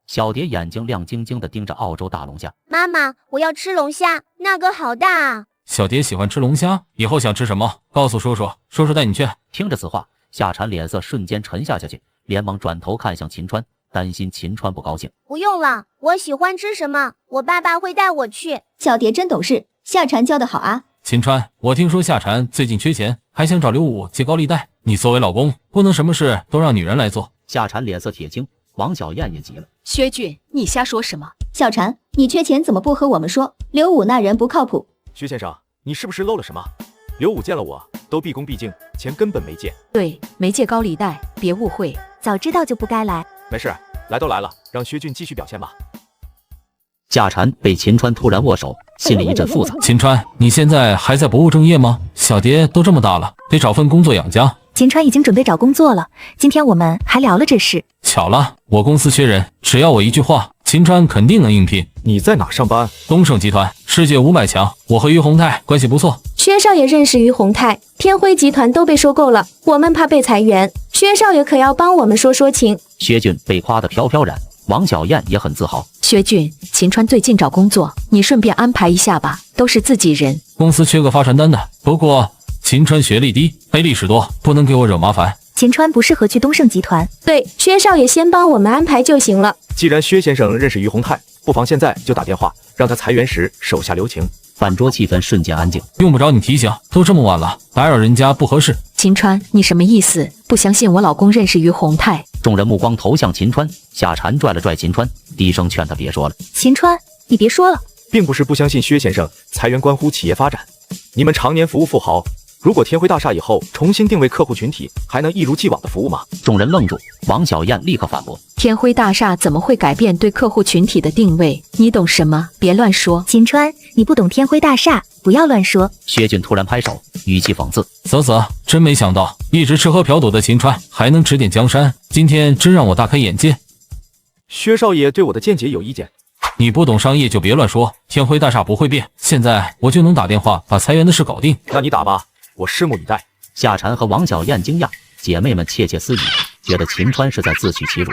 小蝶眼睛亮晶晶地盯着澳洲大龙虾。妈妈，我要吃龙虾，那个好大啊！小蝶喜欢吃龙虾，以后想吃什么，告诉叔叔，叔叔带你去。听着此话，夏蝉脸色瞬间沉下去，连忙转头看向秦川，担心秦川不高兴。不用了，我喜欢吃什么，我爸爸会带我去。小蝶真懂事，夏蝉教得好啊。秦川，我听说夏蝉最近缺钱，还想找刘武借高利贷。你作为老公，不能什么事都让女人来做。夏蝉脸色铁青，王小燕也急了。薛俊，你瞎说什么？小蝉，你缺钱怎么不和我们说？刘武那人不靠谱。薛先生，你是不是漏了什么？刘武见了我都毕恭毕敬，钱根本没借。对，没借高利贷，别误会。早知道就不该来。没事，来都来了，让薛俊继续表现吧。夏蝉被秦川突然握手，心里一阵复杂。秦川，你现在还在不务正业吗？小蝶都这么大了，得找份工作养家。秦川已经准备找工作了，今天我们还聊了这事。巧了，我公司缺人，只要我一句话，秦川肯定能应聘。你在哪上班？东盛集团，世界500强，我和于宏泰关系不错。薛少爷认识于宏泰，天辉集团都被收购了，我们怕被裁员，薛少爷可要帮我们说说情。薛俊被夸得飘飘然，王小燕也很自豪。薛俊，秦川最近找工作，你顺便安排一下吧，都是自己人。公司缺个发传单的，不过秦川学历低，黑历史多，不能给我惹麻烦。秦川不适合去东盛集团。对，薛少爷先帮我们安排就行了。既然薛先生认识于宏泰，不妨现在就打电话，让他裁员时手下留情。饭桌气氛瞬间安静。用不着你提醒，都这么晚了，打扰人家不合适。秦川，你什么意思？不相信我老公认识于宏泰？众人目光投向秦川，夏蝉拽了拽秦川，低声劝他别说了。秦川，你别说了。并不是不相信薛先生，裁员关乎企业发展。你们常年服务富豪，如果天辉大厦以后重新定位客户群体，还能一如既往的服务吗？众人愣住，王小燕立刻反驳：天辉大厦怎么会改变对客户群体的定位？你懂什么？别乱说。秦川，你不懂天辉大厦，不要乱说。薛俊突然拍手，语气讽刺：啧啧，真没想到，一直吃喝嫖赌的秦川还能指点江山，今天真让我大开眼界。薛少爷对我的见解有意见。你不懂商业就别乱说，天辉大厦不会变，现在我就能打电话把裁员的事搞定。那你打吧，我拭目以待。夏蝉和王小燕惊讶，姐妹们窃窃私语，觉得秦川是在自取其辱。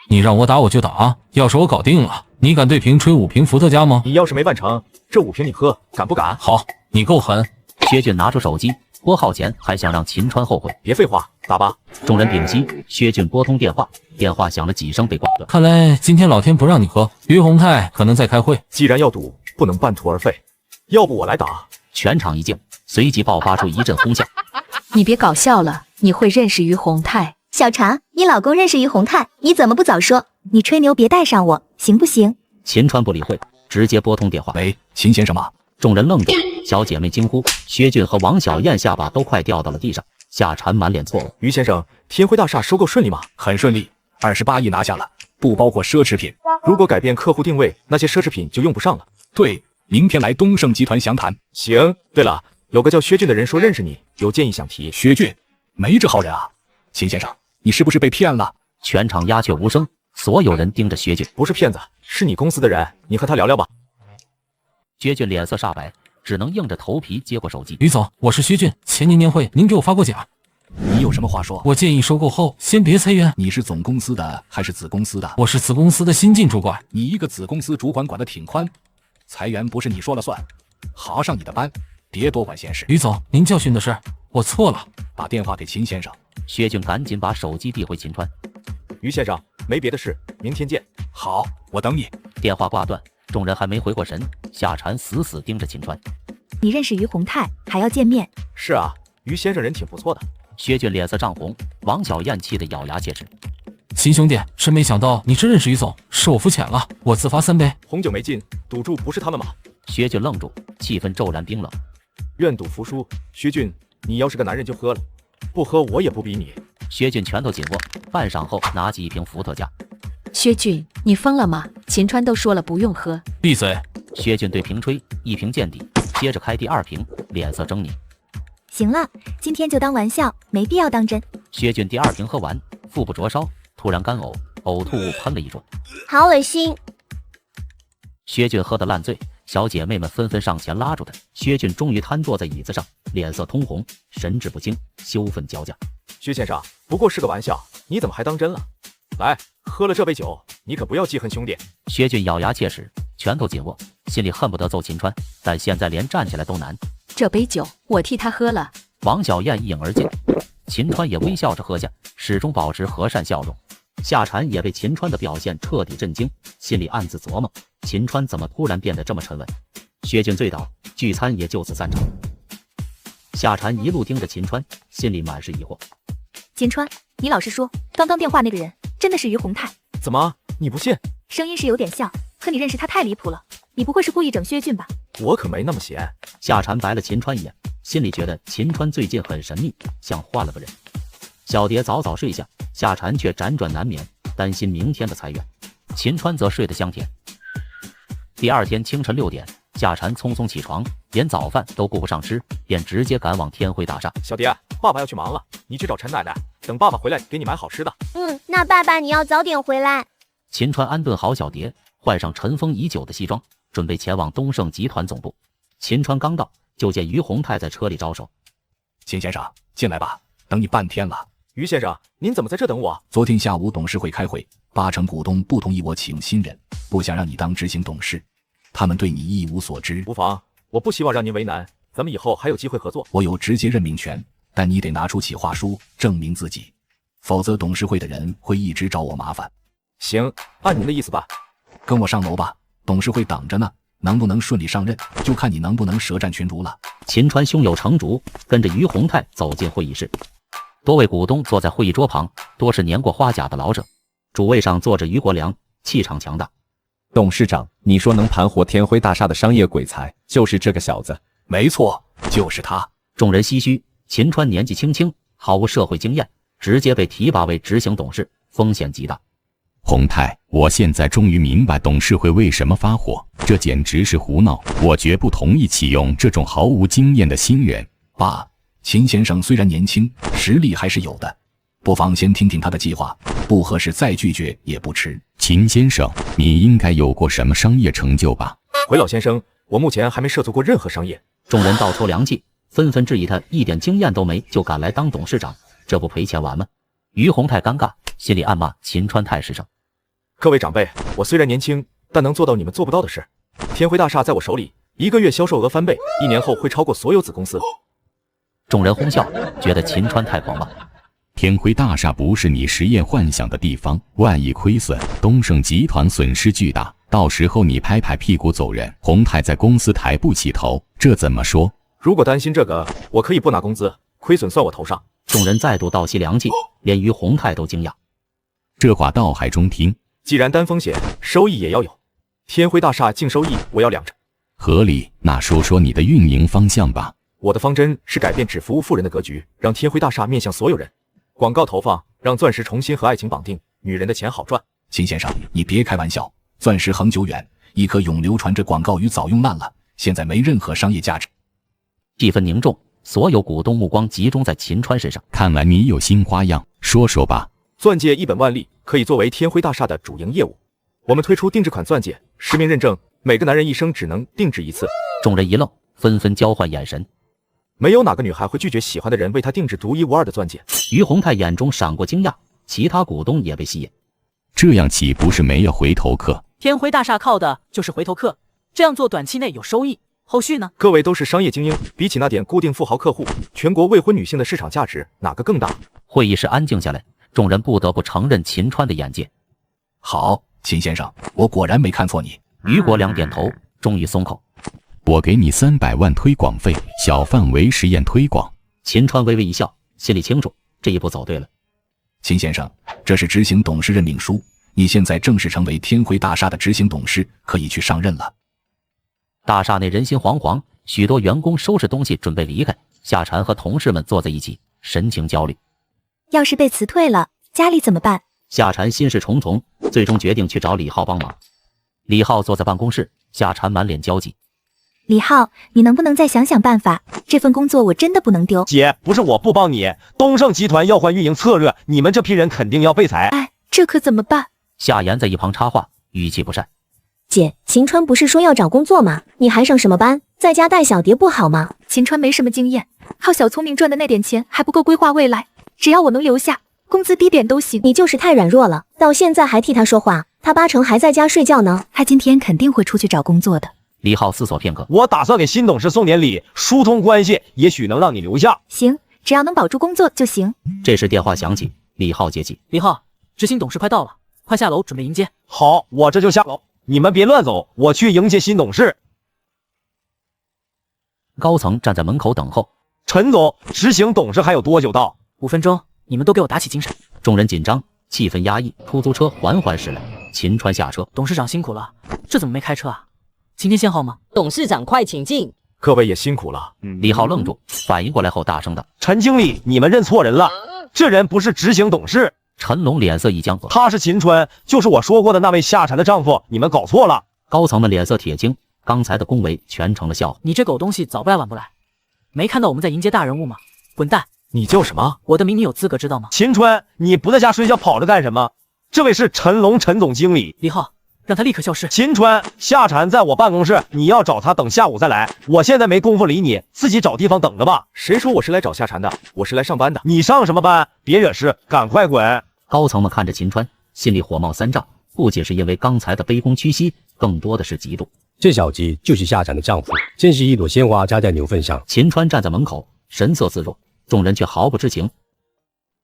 你让我打我就打，要是我搞定了，你敢对瓶吹5瓶伏特加吗？你要是没办成，这5瓶你喝，敢不敢？好，你够狠。薛俊拿出手机拨号前还想让秦川后悔，别废话，打吧。众人屏息，薛俊拨通电话，电话响了几声被挂断。看来今天老天不让你喝，于洪泰可能在开会。既然要赌，不能半途而废，要不我来打。全场一静，随即爆发出一阵哄笑。你别搞笑了，你会认识于洪泰？小常，你老公认识于洪泰，你怎么不早说？你吹牛别带上我，行不行？秦川不理会，直接拨通电话。喂，秦先生吗？众人愣住，小姐妹惊呼，薛俊和王小燕下巴都快掉到了地上。夏蝉满脸错愕：于先生，天辉大厦收购顺利吗？很顺利，28亿拿下了，不包括奢侈品。如果改变客户定位，那些奢侈品就用不上了。对，明天来东盛集团详谈。行。对了，有个叫薛俊的人说认识你，有建议想提。薛俊，没这好人啊！秦先生，你是不是被骗了？全场鸦雀无声，所有人盯着薛俊。不是骗子，是你公司的人，你和他聊聊吧。薛俊脸色煞白，只能硬着头皮接过手机。于总，我是薛俊，前年年会您给我发过奖。你有什么话说？我建议收购后先别裁员。你是总公司的还是子公司的？我是子公司的新晋主管。你一个子公司主管管得挺宽，裁员不是你说了算，好上你的班，别多管闲事。于总，您教训的是，我错了。把电话给秦先生。薛俊赶紧把手机递回秦川。于先生，没别的事，明天见。好，我等你。电话挂断，众人还没回过神，夏蝉死死盯着秦川。你认识于洪泰，还要见面？是啊，于先生人挺不错的。薛俊脸色涨红，王小燕气得咬牙切齿。秦兄弟，真没想到你真认识于总，是我肤浅了，我自罚3杯。红酒没进，赌注不是他们吗？薛俊愣住，气氛骤然冰冷。愿赌服输，薛俊，你要是个男人就喝了，不喝我也不逼你。薛俊拳头紧握，半晌后拿起一瓶伏特加。薛俊，你疯了吗？秦川都说了不用喝。闭嘴！薛俊对瓶吹，一瓶见底，接着开第2瓶，脸色狰狞。行了，今天就当玩笑，没必要当真。薛俊第2瓶喝完，腹部灼烧，突然干呕，呕吐物喷了一桌。好恶心！薛俊喝得烂醉，小姐妹们纷纷上前拉住他。薛俊终于瘫坐在椅子上，脸色通红，神志不清，羞愤交加。薛先生，不过是个玩笑，你怎么还当真了？来，喝了这杯酒，你可不要记恨兄弟。薛俊咬牙切齿，拳头紧握，心里恨不得揍秦川，但现在连站起来都难。这杯酒我替他喝了。王小燕一饮而尽，秦川也微笑着喝下，始终保持和善笑容。夏蝉也被秦川的表现彻底震惊，心里暗自琢磨：秦川怎么突然变得这么沉稳？薛俊醉倒，聚餐也就此散场。夏蝉一路盯着秦川，心里满是疑惑。秦川，你老实说，刚刚电话那个人真的是于洪泰？怎么，你不信？声音是有点像，可你认识他太离谱了，你不会是故意整薛俊吧？我可没那么闲。夏蝉白了秦川一眼，心里觉得秦川最近很神秘，像换了个人。小蝶早早睡下，夏蝉却辗转难眠，担心明天的裁员。秦川则睡得香甜。第2天清晨6点，夏蝉匆匆起床，连早饭都顾不上吃，便直接赶往天辉大厦。小蝶，爸爸要去忙了，你去找陈奶奶，等爸爸回来给你买好吃的。那爸爸你要早点回来。秦川安顿好小蝶，换上尘封已久的西装，准备前往东盛集团总部。秦川刚到，就见于洪泰在车里招手：“秦先生，进来吧，等你半天了。”于先生，您怎么在这等我？昨天下午董事会开会，8成股东不同意我启用新人，不想让你当执行董事，他们对你一无所知。无妨，我不希望让您为难，咱们以后还有机会合作。我有直接任命权，但你得拿出企划书证明自己，否则董事会的人会一直找我麻烦。行，按您的意思办。跟我上楼吧，董事会等着呢，能不能顺利上任，就看你能不能舌战群儒了。秦川胸有成竹，跟着于洪泰走进会议室。多位股东坐在会议桌旁，多是年过花甲的老者。主位上坐着于国良，气场强大。董事长，你说能盘活天辉大厦的商业鬼才，就是这个小子？没错，就是他。众人唏嘘，秦川年纪轻轻，毫无社会经验，直接被提拔为执行董事，风险极大。洪泰，我现在终于明白董事会为什么发火，这简直是胡闹！我绝不同意启用这种毫无经验的新人。爸，秦先生虽然年轻，实力还是有的，不妨先听听他的计划，不合适再拒绝也不迟。秦先生，你应该有过什么商业成就吧？回老先生，我目前还没涉足过任何商业。众人倒抽凉气，纷纷质疑他一点经验都没就敢来当董事长，这不赔钱完吗？于洪泰尴尬，心里暗骂秦川太实诚。各位长辈，我虽然年轻，但能做到你们做不到的事。天辉大厦在我手里，1个月销售额翻倍，1年后会超过所有子公司。众人哄笑，觉得秦川太狂了。天辉大厦不是你实验幻想的地方，万一亏损，东盛集团损失巨大，到时候你拍拍屁股走人，洪泰在公司抬不起头，这怎么说？如果担心这个，我可以不拿工资，亏损算我头上。众人再度倒吸凉气，连于洪泰都惊讶。这话道海中听。既然担风险，收益也要有。天辉大厦净收益我要2成，合理。那说说你的运营方向吧。我的方针是改变只服务富人的格局，让天辉大厦面向所有人。广告投放让钻石重新和爱情绑定，女人的钱好赚。秦先生，你别开玩笑，钻石恒久远，一颗永流传着广告语早用烂了，现在没任何商业价值。气氛凝重，所有股东目光集中在秦川身上。看来你有新花样，说说吧。钻戒一本万利，可以作为天辉大厦的主营业务。我们推出定制款钻戒，实名认证，每个男人一生只能定制一次。众人一愣，纷纷交换眼神。没有哪个女孩会拒绝喜欢的人为她定制独一无二的钻戒。于洪泰眼中闪过惊讶，其他股东也被吸引。这样岂不是没有回头客？天辉大厦靠的就是回头客，这样做短期内有收益，后续呢？各位都是商业精英，比起那点固定富豪客户，全国未婚女性的市场价值哪个更大？会议室安静下来，众人不得不承认秦川的眼界。好，秦先生，我果然没看错你。于国良点头，终于松口。我给你300万推广费，小范围实验推广。秦川微微一笑，心里清楚，这一步走对了。秦先生，这是执行董事任命书，你现在正式成为天辉大厦的执行董事，可以去上任了。大厦内人心惶惶，许多员工收拾东西准备离开。夏蝉和同事们坐在一起，神情焦虑。要是被辞退了，家里怎么办？夏蝉心事重重，最终决定去找李浩帮忙。李浩坐在办公室，夏蝉满脸焦急。李浩，你能不能再想想办法？这份工作我真的不能丢。姐，不是我不帮你，东盛集团要换运营策略，你们这批人肯定要被裁。哎，这可怎么办？夏言在一旁插话，语气不善。姐，秦川不是说要找工作吗？你还上什么班？在家带小蝶不好吗？秦川没什么经验，靠小聪明赚的那点钱还不够规划未来。只要我能留下，工资低点都行。你就是太软弱了，到现在还替他说话，他8成还在家睡觉呢。他今天肯定会出去找工作的。李浩思索片刻，我打算给新董事送点礼，疏通关系，也许能让你留下。行，只要能保住工作就行。这时电话响起，李浩接起。李浩，执行董事快到了，快下楼准备迎接。好，我这就下楼，你们别乱走，我去迎接新董事。高层站在门口等候。陈总，执行董事还有多久到？5分钟，你们都给我打起精神。众人紧张，气氛压抑。出租车缓缓驶来，秦川下车。董事长辛苦了，这怎么没开车啊？今天限号吗？董事长快请进。各位也辛苦了。李浩愣住，反应过来后大声道：“陈经理，你们认错人了，这人不是执行董事。”陈龙脸色一僵，他是秦川，就是我说过的那位夏蝉的丈夫，你们搞错了。高层们脸色铁青，刚才的恭维全成了笑话。你这狗东西早不来晚不来，没看到我们在迎接大人物吗？滚蛋！你叫什么？我的名你有资格知道吗？秦川，你不在家睡觉跑着干什么？这位是陈龙，陈总经理。李浩，让他立刻消失。秦川，夏蝉在我办公室，你要找他等下午再来，我现在没工夫理你，自己找地方等着吧。谁说我是来找夏蝉的？我是来上班的。你上什么班？别惹事，赶快滚！高层们看着秦川，心里火冒三丈，不仅是因为刚才的卑躬屈膝，更多的是嫉妒。这小鸡就是夏蝉的丈夫，真是一朵鲜花插在牛粪上。秦川站在门口，神色自若，众人却毫不知情。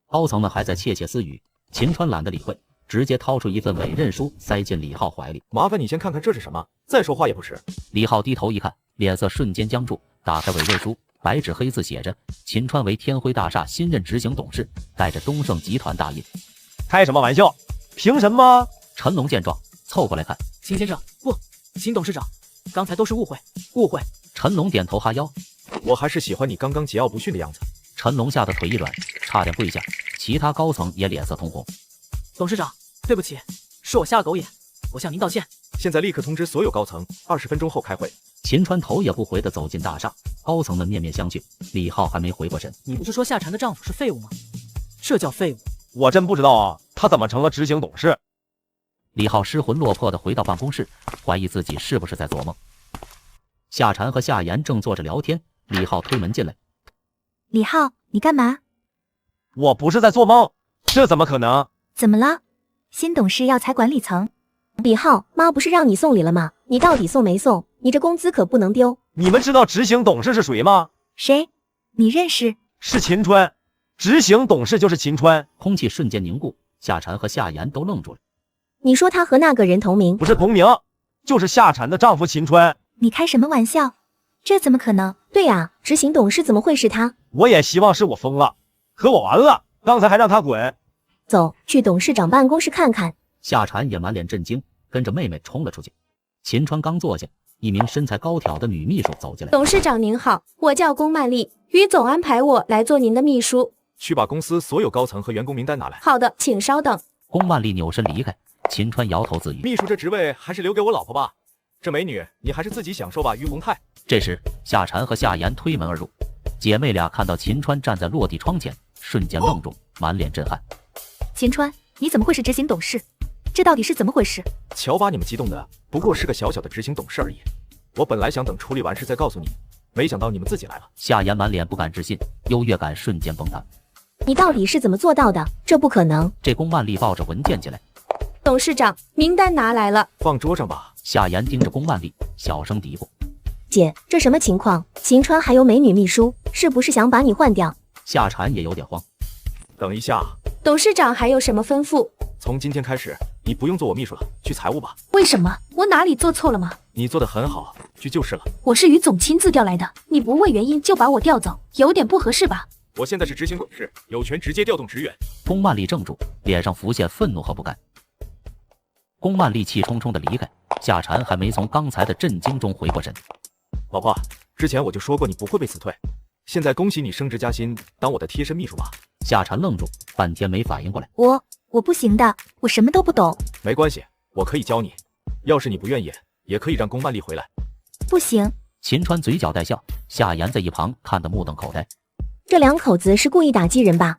高层们还在窃窃私语，秦川懒得理会，直接掏出一份委任书塞进李浩怀里。麻烦你先看看这是什么，再说话也不迟。李浩低头一看，脸色瞬间僵住，打开委任书，白纸黑字写着：秦川为天辉大厦新任执行董事，带着东盛集团大印。开什么玩笑？凭什么？陈龙见状，凑过来看。秦先生，不，秦董事长，刚才都是误会，误会。陈龙点头哈腰，我还是喜欢你刚刚桀骜不驯的样子。陈龙吓得腿一软，差点跪下，其他高层也脸色通红。董事长，对不起，是我瞎了狗眼，我向您道歉。现在立刻通知所有高层，20分钟后开会。秦川头也不回地走进大厦，高层们面面相觑。李浩还没回过神。你不是说夏蝉的丈夫是废物吗？这叫废物？我真不知道啊，他怎么成了执行董事？李浩失魂落魄地回到办公室，怀疑自己是不是在做梦。夏蝉和夏言正坐着聊天，李浩推门进来。李浩，你干嘛？我不是在做梦，这怎么可能？怎么了？新董事要裁管理层。李浩，妈不是让你送礼了吗？你到底送没送？你这工资可不能丢。你们知道执行董事是谁吗？谁？你认识？是秦川，执行董事就是秦川。空气瞬间凝固，夏蝉和夏言都愣住了。你说他和那个人同名？不是同名，就是夏蝉的丈夫秦川。你开什么玩笑？这怎么可能？对呀，执行董事怎么会是他？我也希望是我疯了，可我完了，刚才还让他滚。走，去董事长办公室看看。夏蝉也满脸震惊，跟着妹妹冲了出去。秦川刚坐下，一名身材高挑的女秘书走进来。董事长您好，我叫龚曼丽，于总安排我来做您的秘书。去把公司所有高层和员工名单拿来。好的，请稍等。龚曼丽扭身离开，秦川摇头自语：秘书这职位还是留给我老婆吧，这美女你还是自己享受吧。于洪泰。这时夏蝉和夏言推门而入，姐妹俩看到秦川站在落地窗前，瞬间愣住，满脸震撼。秦川，你怎么会是执行董事？这到底是怎么回事？瞧把你们激动的，不过是个小小的执行董事而已。我本来想等处理完事再告诉你，没想到你们自己来了。夏言满脸不敢置信，优越感瞬间崩塌。你到底是怎么做到的？这不可能！这龚曼丽抱着文件进来。董事长，名单拿来了，放桌上吧。夏言盯着龚曼丽，小声嘀咕：姐，这什么情况？秦川还有美女秘书，是不是想把你换掉？夏蝉也有点慌。等一下，董事长还有什么吩咐？从今天开始，你不用做我秘书了，去财务吧。为什么？我哪里做错了吗？你做得很好，去就是了。我是于总亲自调来的，你不问原因就把我调走，有点不合适吧？我现在是执行董事，有权直接调动职员。龚曼丽怔住，脸上浮现愤怒和不甘。龚曼丽气冲冲地离开，夏蝉还没从刚才的震惊中回过神。老婆，之前我就说过你不会被辞退，现在恭喜你升职加薪，当我的贴身秘书吧。夏蝉愣住，半天没反应过来。我不行的，我什么都不懂。没关系，我可以教你。要是你不愿意，也可以让龚曼丽回来。不行。秦川嘴角带笑，夏言在一旁看得目瞪口呆。这两口子是故意打击人吧？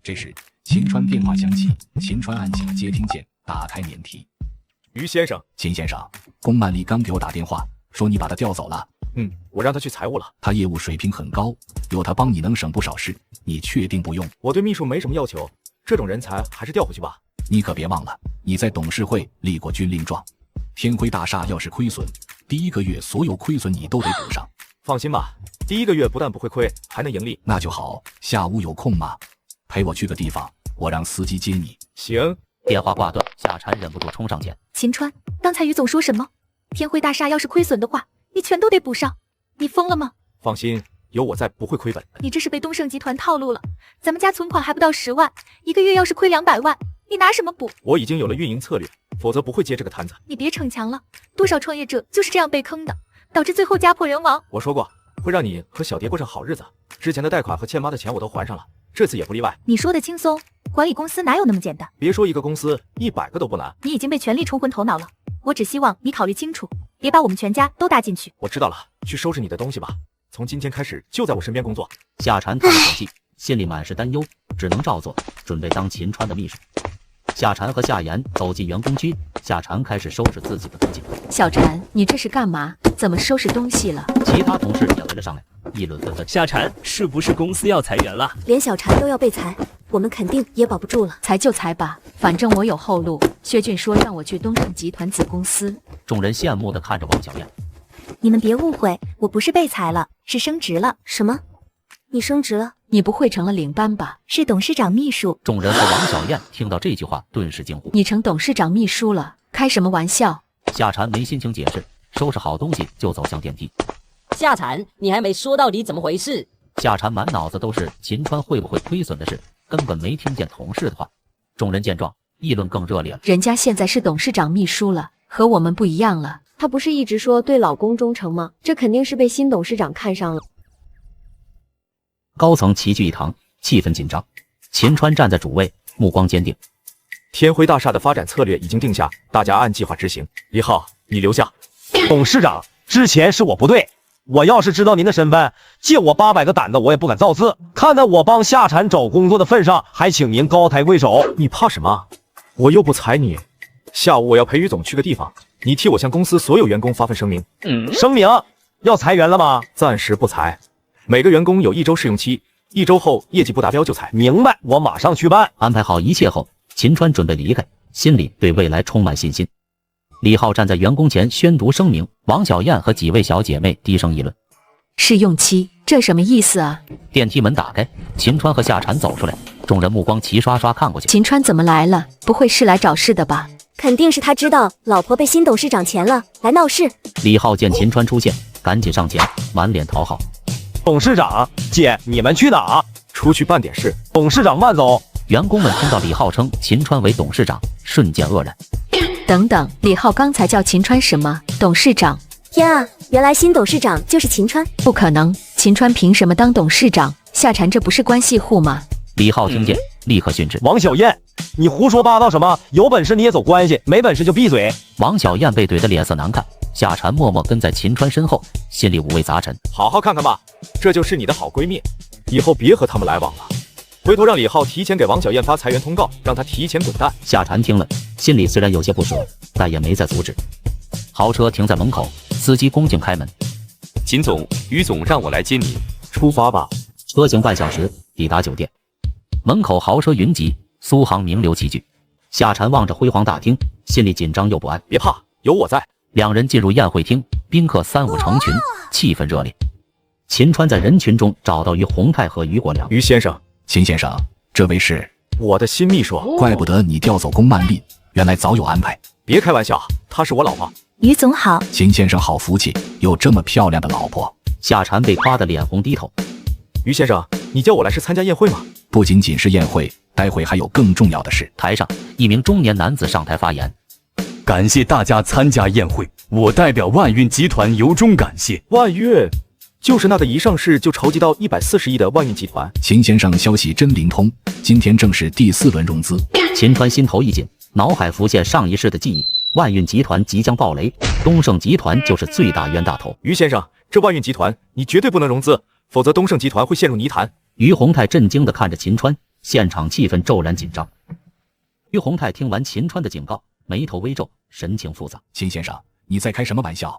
这时，秦川电话响起，秦川按起了接听键，打开免提。于先生，秦先生，龚曼丽刚给我打电话，说你把他调走了。我让他去财务了。他业务水平很高，有他帮你能省不少事。你确定不用？我对秘书没什么要求，这种人才还是调回去吧。你可别忘了，你在董事会立过军令状。天辉大厦要是亏损，第一个月所有亏损你都得补上。放心吧，第一个月不但不会亏，还能盈利。那就好，下午有空吗？陪我去个地方，我让司机接你。行。电话挂断，夏蝉忍不住冲上前。秦川，刚才于总说什么？天辉大厦要是亏损的话，你全都得补上。你疯了吗？放心，有我在，不会亏本。你这是被东盛集团套路了。咱们家存款还不到10万，一个月要是亏200万，你拿什么补？我已经有了运营策略，否则不会接这个摊子。你别逞强了，多少创业者就是这样被坑的，导致最后家破人亡。我说过，会让你和小蝶过上好日子。之前的贷款和欠妈的钱我都还上了，这次也不例外。你说的轻松，管理公司哪有那么简单？别说一个公司，100个都不难。你已经被权力冲昏头脑了，我只希望你考虑清楚，别把我们全家都搭进去。我知道了，去收拾你的东西吧。从今天开始就在我身边工作。夏蝉叹了口气，心里满是担忧，只能照做，准备当秦川的秘书。夏蝉和夏言走进员工区，夏蝉开始收拾自己的东西。小蝉，你这是干嘛？怎么收拾东西了？其他同事也围了上来，议论纷纷。夏蝉，是不是公司要裁员了？连小蝉都要被裁，我们肯定也保不住了。裁就裁吧，反正我有后路。薛俊说让我去东盛集团子公司。众人羡慕地看着王小燕。你们别误会，我不是被裁了，是升职了。什么？你升职了？你不会成了领班吧？是董事长秘书。众人和王小燕听到这句话，顿时惊呼：你成董事长秘书了？开什么玩笑？夏蝉没心情解释，收拾好东西就走向电梯。夏蝉，你还没说到底怎么回事？夏蝉满脑子都是秦川会不会亏损的事，根本没听见同事的话。众人见状，议论更热烈了。人家现在是董事长秘书了，和我们不一样了。他不是一直说对老公忠诚吗？这肯定是被新董事长看上了。高层齐聚一堂，气氛紧张。秦川站在主位，目光坚定。天辉大厦的发展策略已经定下，大家按计划执行。李浩，你留下。董事长，之前是我不对，我要是知道您的身份，借我800个胆子我也不敢造次。看在我帮夏蝉找工作的份上，还请您高抬贵手。你怕什么？我又不裁你。下午我要陪于总去个地方，你替我向公司所有员工发份声明。声明？要裁员了吗？暂时不裁，每个员工有1周试用期，1周后业绩不达标就裁。明白，我马上去办。安排好一切后，秦川准备离开，心里对未来充满信心。李浩站在员工前宣读声明，王小燕和几位小姐妹低声议论：试用期，这什么意思啊？电梯门打开，秦川和夏蝉走出来，众人目光齐刷刷看过去。秦川怎么来了？不会是来找事的吧？肯定是他知道老婆被新董事长钱了，来闹事。李浩见秦川出现，赶紧上前，满脸讨好。董事长，姐，你们去哪？出去办点事。董事长慢走。员工们听到李浩称秦川为董事长，瞬间愕然。等等，李浩刚才叫秦川什么？董事长？天啊，原来新董事长就是秦川。不可能，秦川凭什么当董事长？夏蝉这不是关系户吗？李浩听见，立刻训斥：王小燕，你胡说八道什么？有本事你也走关系，没本事就闭嘴。王小燕被怼得脸色难看，夏蝉默默跟在秦川身后，心里五味杂陈。好好看看吧，这就是你的好闺蜜，以后别和他们来往了。回头让李浩提前给王小燕发裁员通告，让她提前滚蛋。夏蝉听了，心里虽然有些不舍，但也没再阻止。豪车停在门口，司机恭敬开门。秦总、于总让我来接您，出发吧。车行半小时，抵达酒店。门口豪车云集，苏杭名流齐聚。夏蝉望着辉煌大厅，心里紧张又不安。别怕，有我在。两人进入宴会厅，宾客3、5成群，气氛热烈。秦川在人群中找到于洪泰和于国良。于先生，秦先生，这位是我的新秘书。怪不得你调走龚曼丽，原来早有安排。别开玩笑，她是我老婆。于总好。秦先生好福气，有这么漂亮的老婆。夏蝉被夸得脸红低头。于先生，你叫我来是参加宴会吗？不仅仅是宴会，待会还有更重要的事。台上，一名中年男子上台发言。感谢大家参加宴会，我代表万运集团由衷感谢。万运，就是那个一上市就筹集到140亿的万运集团。秦先生消息真灵通，今天正是第4轮融资。秦川心头一紧，脑海浮现上一世的记忆，万运集团即将爆雷，东盛集团就是最大冤大头。于先生，这万运集团你绝对不能融资，否则东盛集团会陷入泥潭。于洪泰震惊地看着秦川，现场气氛骤然紧张。于洪泰听完秦川的警告，眉头微皱，神情复杂。秦先生，你在开什么玩笑？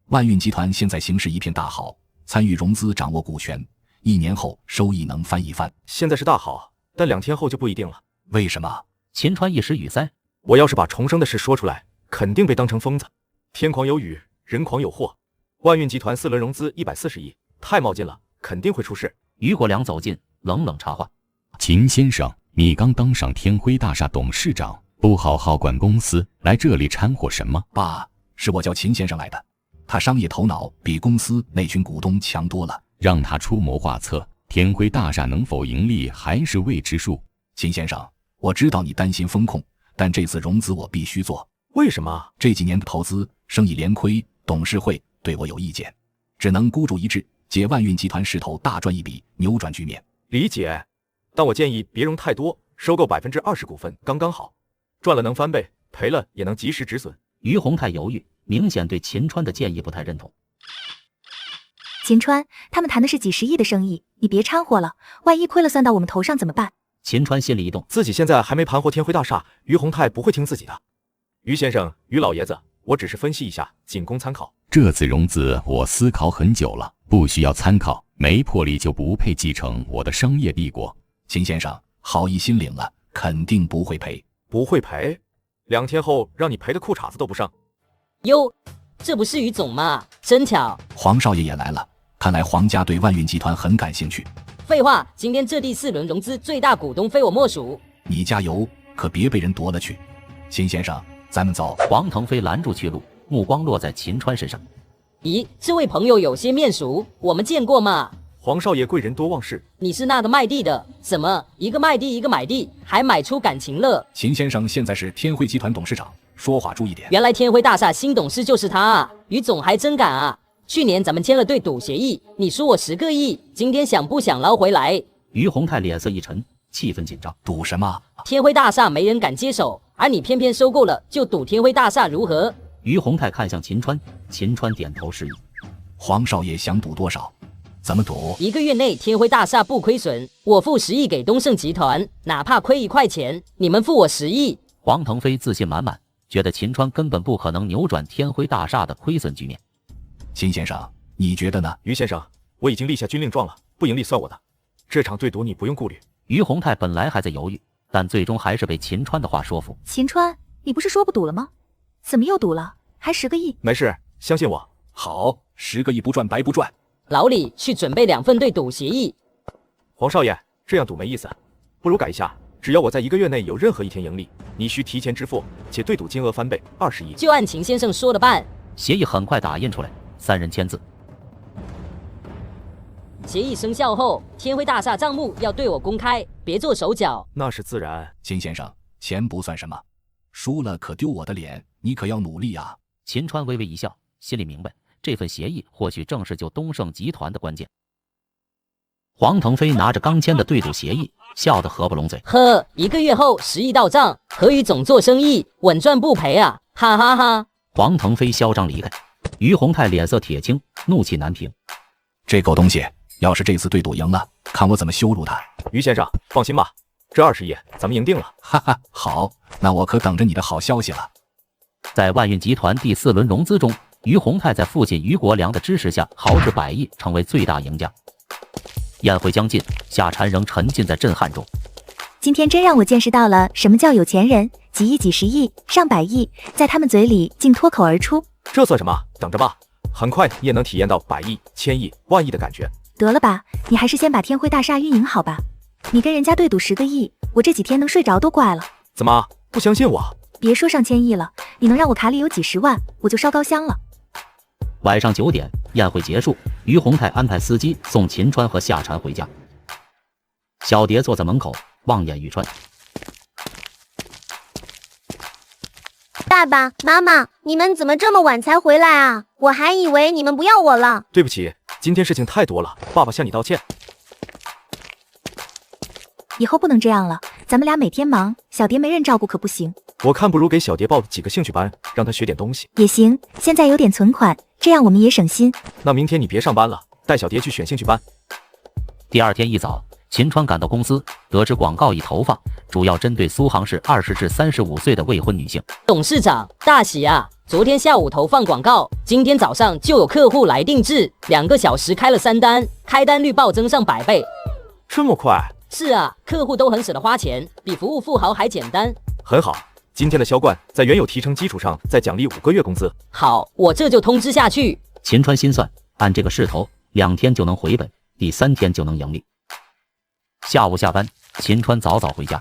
万运集团现在形势一片大好，参与融资，掌握股权，1年后收益能翻一番。现在是大好，但2天后就不一定了。为什么？秦川一时语塞。我要是把重生的事说出来，肯定被当成疯子。天狂有雨，人狂有祸。万运集团4轮融资140亿，太冒进了，肯定会出事。于国良走近，冷冷插话：秦先生，你刚当上天辉大厦董事长，不好好管公司，来这里掺和什么？爸，是我叫秦先生来的，他商业头脑比公司那群股东强多了，让他出谋划策，天辉大厦能否盈利还是未知数。秦先生，我知道你担心风控，但这次融资我必须做。为什么？这几年的投资生意连亏，董事会对我有意见，只能孤注一掷，借万运集团势头大赚一笔，扭转局面。理解，但我建议别融太多，收购20%股份刚刚好，赚了能翻倍，赔了也能及时止损。于洪泰犹豫，明显对秦川的建议不太认同。秦川，他们谈的是几10亿的生意，你别掺和了，万一亏了算到我们头上怎么办？秦川心里一动，自己现在还没盘活天辉大厦，于洪泰不会听自己的。于先生，于老爷子，我只是分析一下，仅供参考。这次融资我思考很久了，不需要参考，没魄力就不配继承我的商业帝国。秦先生，好意心领了，肯定不会赔。不会赔？2天后让你赔的裤衩子都不剩。哟，这不是于总吗？真巧。黄少爷也来了，看来黄家对万运集团很感兴趣。废话，今天这第4轮融资最大股东非我莫属。你加油，可别被人夺了去。秦先生，咱们走。黄腾飞拦住去路，目光落在秦川身上。咦，这位朋友有些面熟，我们见过吗？黄少爷贵人多忘事，你是那个卖地的？怎么一个卖地一个买地，还买出感情了？秦先生现在是天辉集团董事长，说话注意点。原来天辉大厦新董事就是他啊，于总还真敢啊！去年咱们签了对赌协议，你输我10个亿，今天想不想捞回来？于洪泰脸色一沉，气氛紧张。赌什么？天辉大厦没人敢接手，而你偏偏收购了，就赌天辉大厦如何？于洪泰看向秦川，秦川点头示意。黄少爷想赌多少？怎么赌？1个月内天辉大厦不亏损，我付10亿给东盛集团，哪怕亏1块钱，你们付我10亿。黄腾飞自信满满，觉得秦川根本不可能扭转天辉大厦的亏损局面。秦先生，你觉得呢？于先生，我已经立下军令状了，不盈利算我的。这场对赌你不用顾虑。于洪泰本来还在犹豫，但最终还是被秦川的话说服。秦川，你不是说不赌了吗？怎么又赌了？还10个亿？没事，相信我。好，10个亿不赚白不赚。老李，去准备2份对赌协议。黄少爷，这样赌没意思，不如改一下，只要我在1个月内有任何一天盈利，你需提前支付，且对赌金额翻倍20亿。就按秦先生说的办。协议很快打印出来，3人签字。协议生效后，天辉大厦账目要对我公开，别做手脚。那是自然。秦先生，钱不算什么，输了可丢我的脸，你可要努力啊。秦川微微一笑，心里明白，这份协议或许正是救东盛集团的关键。黄腾飞拿着刚签的对赌协议，笑得合不拢嘴。呵，1个月后10亿到账，何宇总做生意稳赚不赔啊，哈哈哈。黄腾飞嚣张离开，于洪泰脸色铁青，怒气难平。这狗东西，要是这次对赌赢了，看我怎么羞辱他。于先生，放心吧，这20亿咱们赢定了。哈哈，好，那我可等着你的好消息了。在万运集团第4轮融资中，于洪泰在父亲于国良的支持下豪掷100亿，成为最大赢家。宴会将近，夏蝉仍沉浸在震撼中。今天真让我见识到了什么叫有钱人，几亿、几十亿、上百亿，在他们嘴里竟脱口而出。这算什么？等着吧，很快你也能体验到100亿、1000亿、万亿的感觉。得了吧，你还是先把天辉大厦运营好吧。你跟人家对赌10个亿，我这几天能睡着都怪了。怎么不相信我？别说上千亿了，你能让我卡里有几10万，我就烧高香了。晚上9点，宴会结束，于洪泰安排司机送秦川和夏蝉回家。小蝶坐在门口，望眼欲穿。爸爸妈妈，你们怎么这么晚才回来啊？我还以为你们不要我了。对不起，今天事情太多了，爸爸向你道歉。以后不能这样了，咱们俩每天忙，小蝶没人照顾可不行。我看不如给小蝶报几个兴趣班，让她学点东西。也行，现在有点存款，这样我们也省心。那明天你别上班了，带小蝶去选兴趣班。第二天一早，秦川赶到公司，得知广告已投放，主要针对苏杭市20至35岁的未婚女性。董事长，大喜啊！昨天下午投放广告，今天早上就有客户来定制，2个小时开了3单，开单率暴增上100倍。这么快？是啊，客户都很舍得花钱，比服务富豪还简单。很好，今天的销冠在原有提成基础上再奖励5个月工资。好，我这就通知下去。秦川心算，按这个势头，2天就能回本，第3天就能盈利。下午下班，秦川早早回家，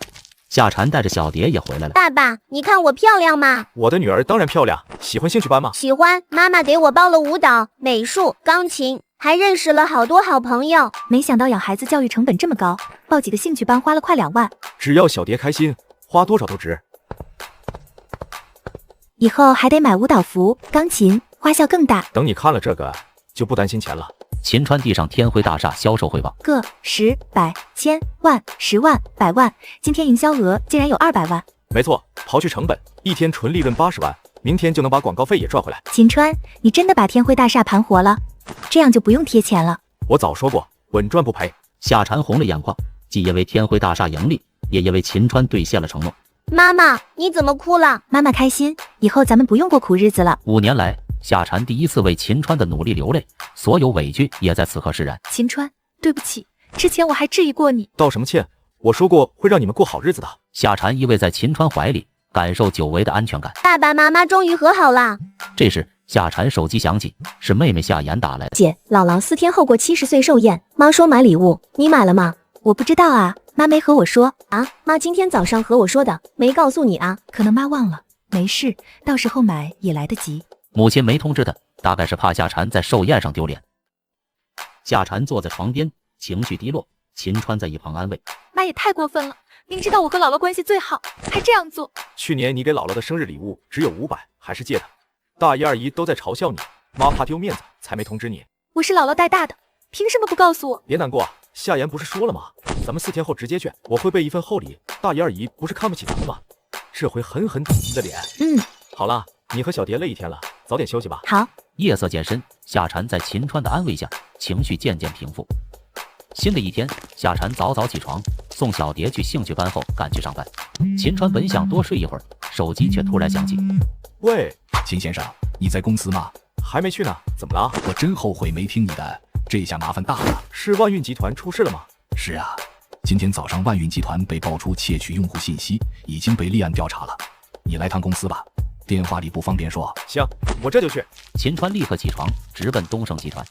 夏蝉带着小蝶也回来了。爸爸，你看我漂亮吗？我的女儿当然漂亮，喜欢兴趣班吗？喜欢，妈妈给我报了舞蹈、美术、钢琴，还认识了好多好朋友。没想到养孩子教育成本这么高，报几个兴趣班花了快2万。只要小蝶开心，花多少都值。以后还得买舞蹈服、钢琴，花销更大。等你看了这个，就不担心钱了。秦川递上天辉大厦销售汇报，个10、100、1000、万、10万、100万，今天营销额竟然有200万。没错，刨去成本，一天纯利润80万，明天就能把广告费也赚回来。秦川，你真的把天辉大厦盘活了，这样就不用贴钱了。我早说过，稳赚不赔。夏蝉红了眼眶，既因为天辉大厦盈利，也因为秦川兑现了承诺。妈妈，你怎么哭了？妈妈开心，以后咱们不用过苦日子了。5年来，夏蝉第一次为秦川的努力流泪，所有委屈也在此刻释然。秦川，对不起，之前我还质疑过你。道什么歉？我说过会让你们过好日子的。夏蝉依偎在秦川怀里，感受久违的安全感。爸爸妈妈终于和好了。这时，夏蝉手机响起，是妹妹夏妍打来的。姐，姥姥4天后过70岁寿宴，妈说买礼物，你买了吗？我不知道啊，妈没和我说啊。妈今天早上和我说的，没告诉你啊。可能妈忘了，没事，到时候买也来得及。母亲没通知她，大概是怕夏蝉在寿宴上丢脸。夏蝉坐在床边，情绪低落，秦川在一旁安慰：妈也太过分了，明知道我和姥姥关系最好，还这样做。去年你给姥姥的生日礼物只有500，还是借的。大姨二姨都在嘲笑你，妈怕丢面子，才没通知你。我是姥姥带大的，凭什么不告诉我？别难过，夏言不是说了吗？咱们4天后直接去，我会备一份厚礼。大姨二姨不是看不起咱们吗？这回狠狠捅你的脸。好了，你和小蝶累一天了，早点休息吧。好。夜色渐深，夏蝉在秦川的安慰下，情绪渐渐平复。新的一天，夏蝉早早起床，送小蝶去兴趣班后赶去上班。秦川本想多睡一会儿，手机却突然响起。喂，秦先生，你在公司吗？还没去呢，怎么了？我真后悔没听你的，这下麻烦大了。是万运集团出事了吗？是啊，今天早上万运集团被爆出窃取用户信息，已经被立案调查了。你来趟公司吧，电话里不方便说。行，我这就去。秦川立刻起床，直奔东盛集团。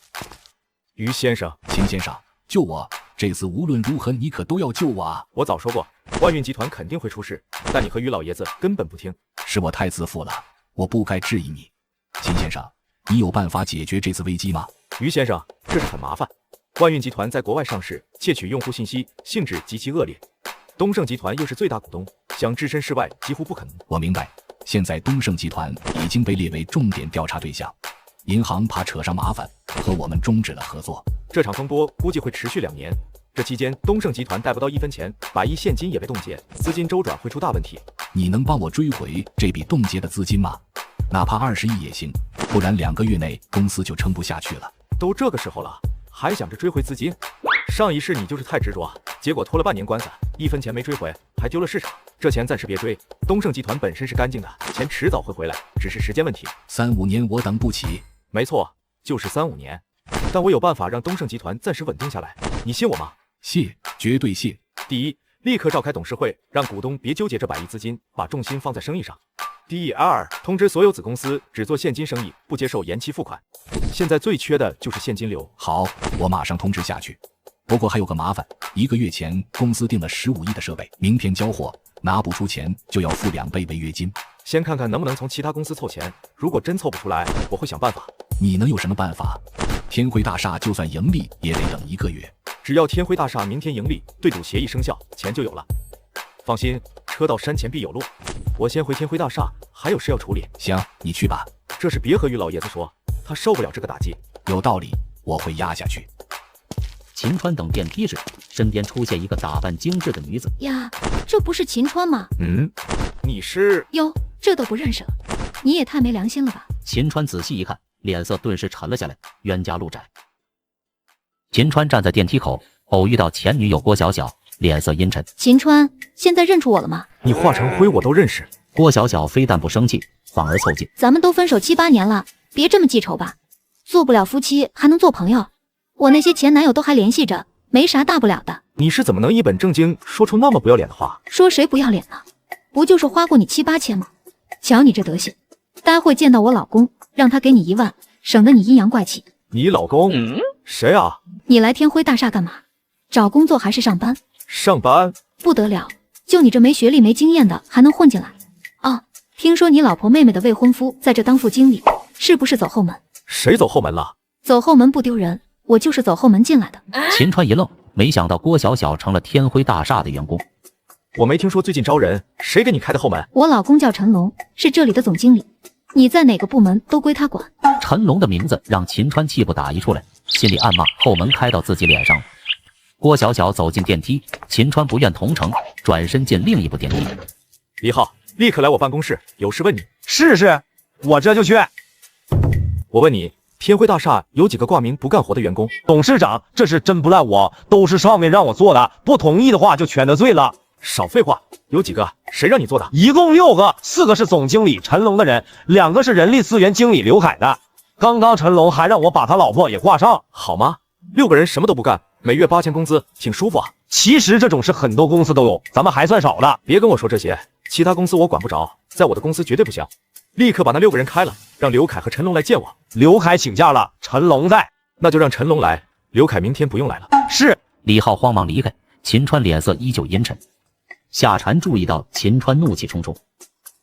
于先生，秦先生，救我！这次无论如何你可都要救我啊！我早说过，万运集团肯定会出事，但你和于老爷子根本不听。是我太自负了，我不该质疑你。秦先生，你有办法解决这次危机吗？于先生，这是很麻烦。万运集团在国外上市，窃取用户信息性质极其恶劣，东盛集团又是最大股东，想置身事外几乎不可能。我明白，现在东盛集团已经被列为重点调查对象，银行怕扯上麻烦，和我们终止了合作。这场风波估计会持续2年，这期间东盛集团贷不到1分钱，100亿现金也被冻结，资金周转会出大问题。你能帮我追回这笔冻结的资金吗？哪怕20亿也行，不然2个月内公司就撑不下去了。都这个时候了，还想着追回资金？上一世你就是太执着，结果拖了半年官司，1分钱没追回，还丢了市场。这钱暂时别追，东盛集团本身是干净的，钱迟早会回来，只是时间问题。3、5年我等不起。没错，就是3、5年。但我有办法让东盛集团暂时稳定下来，你信我吗？谢，绝对谢。第一，立刻召开董事会，让股东别纠结这100亿资金，把重心放在生意上。第二，通知所有子公司只做现金生意，不接受延期付款。现在最缺的就是现金流。好，我马上通知下去。不过还有个麻烦，1个月前公司订了15亿的设备，明天交货，拿不出钱就要付2倍违约金。先看看能不能从其他公司凑钱，如果真凑不出来，我会想办法。你能有什么办法？天辉大厦就算盈利也得等1个月。只要天辉大厦明天盈利，对赌协议生效，钱就有了。放心，车到山前必有路。我先回天辉大厦，还有事要处理。行，你去吧。这事别和于老爷子说，他受不了这个打击。有道理，我会压下去。秦川等电梯时，身边出现一个打扮精致的女子。呀，这不是秦川吗？你是？哟，这都不认识了，你也太没良心了吧！秦川仔细一看，脸色顿时沉了下来。冤家路窄。秦川站在电梯口，偶遇到前女友郭小小，脸色阴沉。秦川，现在认出我了吗？你化成灰我都认识。郭小小非但不生气，反而凑近。咱们都分手7、8年了，别这么记仇吧。做不了夫妻还能做朋友？我那些前男友都还联系着，没啥大不了的。你是怎么能一本正经说出那么不要脸的话？说谁不要脸呢？不就是花过你7、8千吗？瞧你这德行，待会见到我老公，让他给你1万，省得你阴阳怪气。你老公？谁啊？你来天辉大厦干嘛？找工作还是上班？上班？不得了，就你这没学历没经验的还能混进来？哦，听说你老婆妹妹的未婚夫在这当副经理，是不是走后门？谁走后门了？走后门不丢人，我就是走后门进来的。秦川一愣，没想到郭小小成了天辉大厦的员工。我没听说最近招人，谁给你开的后门？我老公叫陈龙，是这里的总经理，你在哪个部门都归他管。陈龙的名字让秦川气不打一处来，心里暗骂后门开到自己脸上。郭小小走进电梯，秦川不愿同乘，转身进另一部电梯。李浩，立刻来我办公室，有事问你。是，我这就去。我问你，天辉大厦有几个挂名不干活的员工？董事长，这是真不赖我，都是上面让我做的，不同意的话就全得罪了。少废话，有几个？谁让你做的？一共6个，4个是总经理陈龙的人，2个是人力资源经理刘凯的。刚刚陈龙还让我把他老婆也挂上，好吗？6个人什么都不干，每月8000工资，挺舒服啊。其实这种事很多公司都有，咱们还算少的。别跟我说这些，其他公司我管不着，在我的公司绝对不行。立刻把那6个人开了，让刘凯和陈龙来见我。刘凯请假了，陈龙在，那就让陈龙来，刘凯明天不用来了。是。李浩慌忙离开，秦川脸色依旧阴沉。夏蝉注意到秦川怒气冲冲，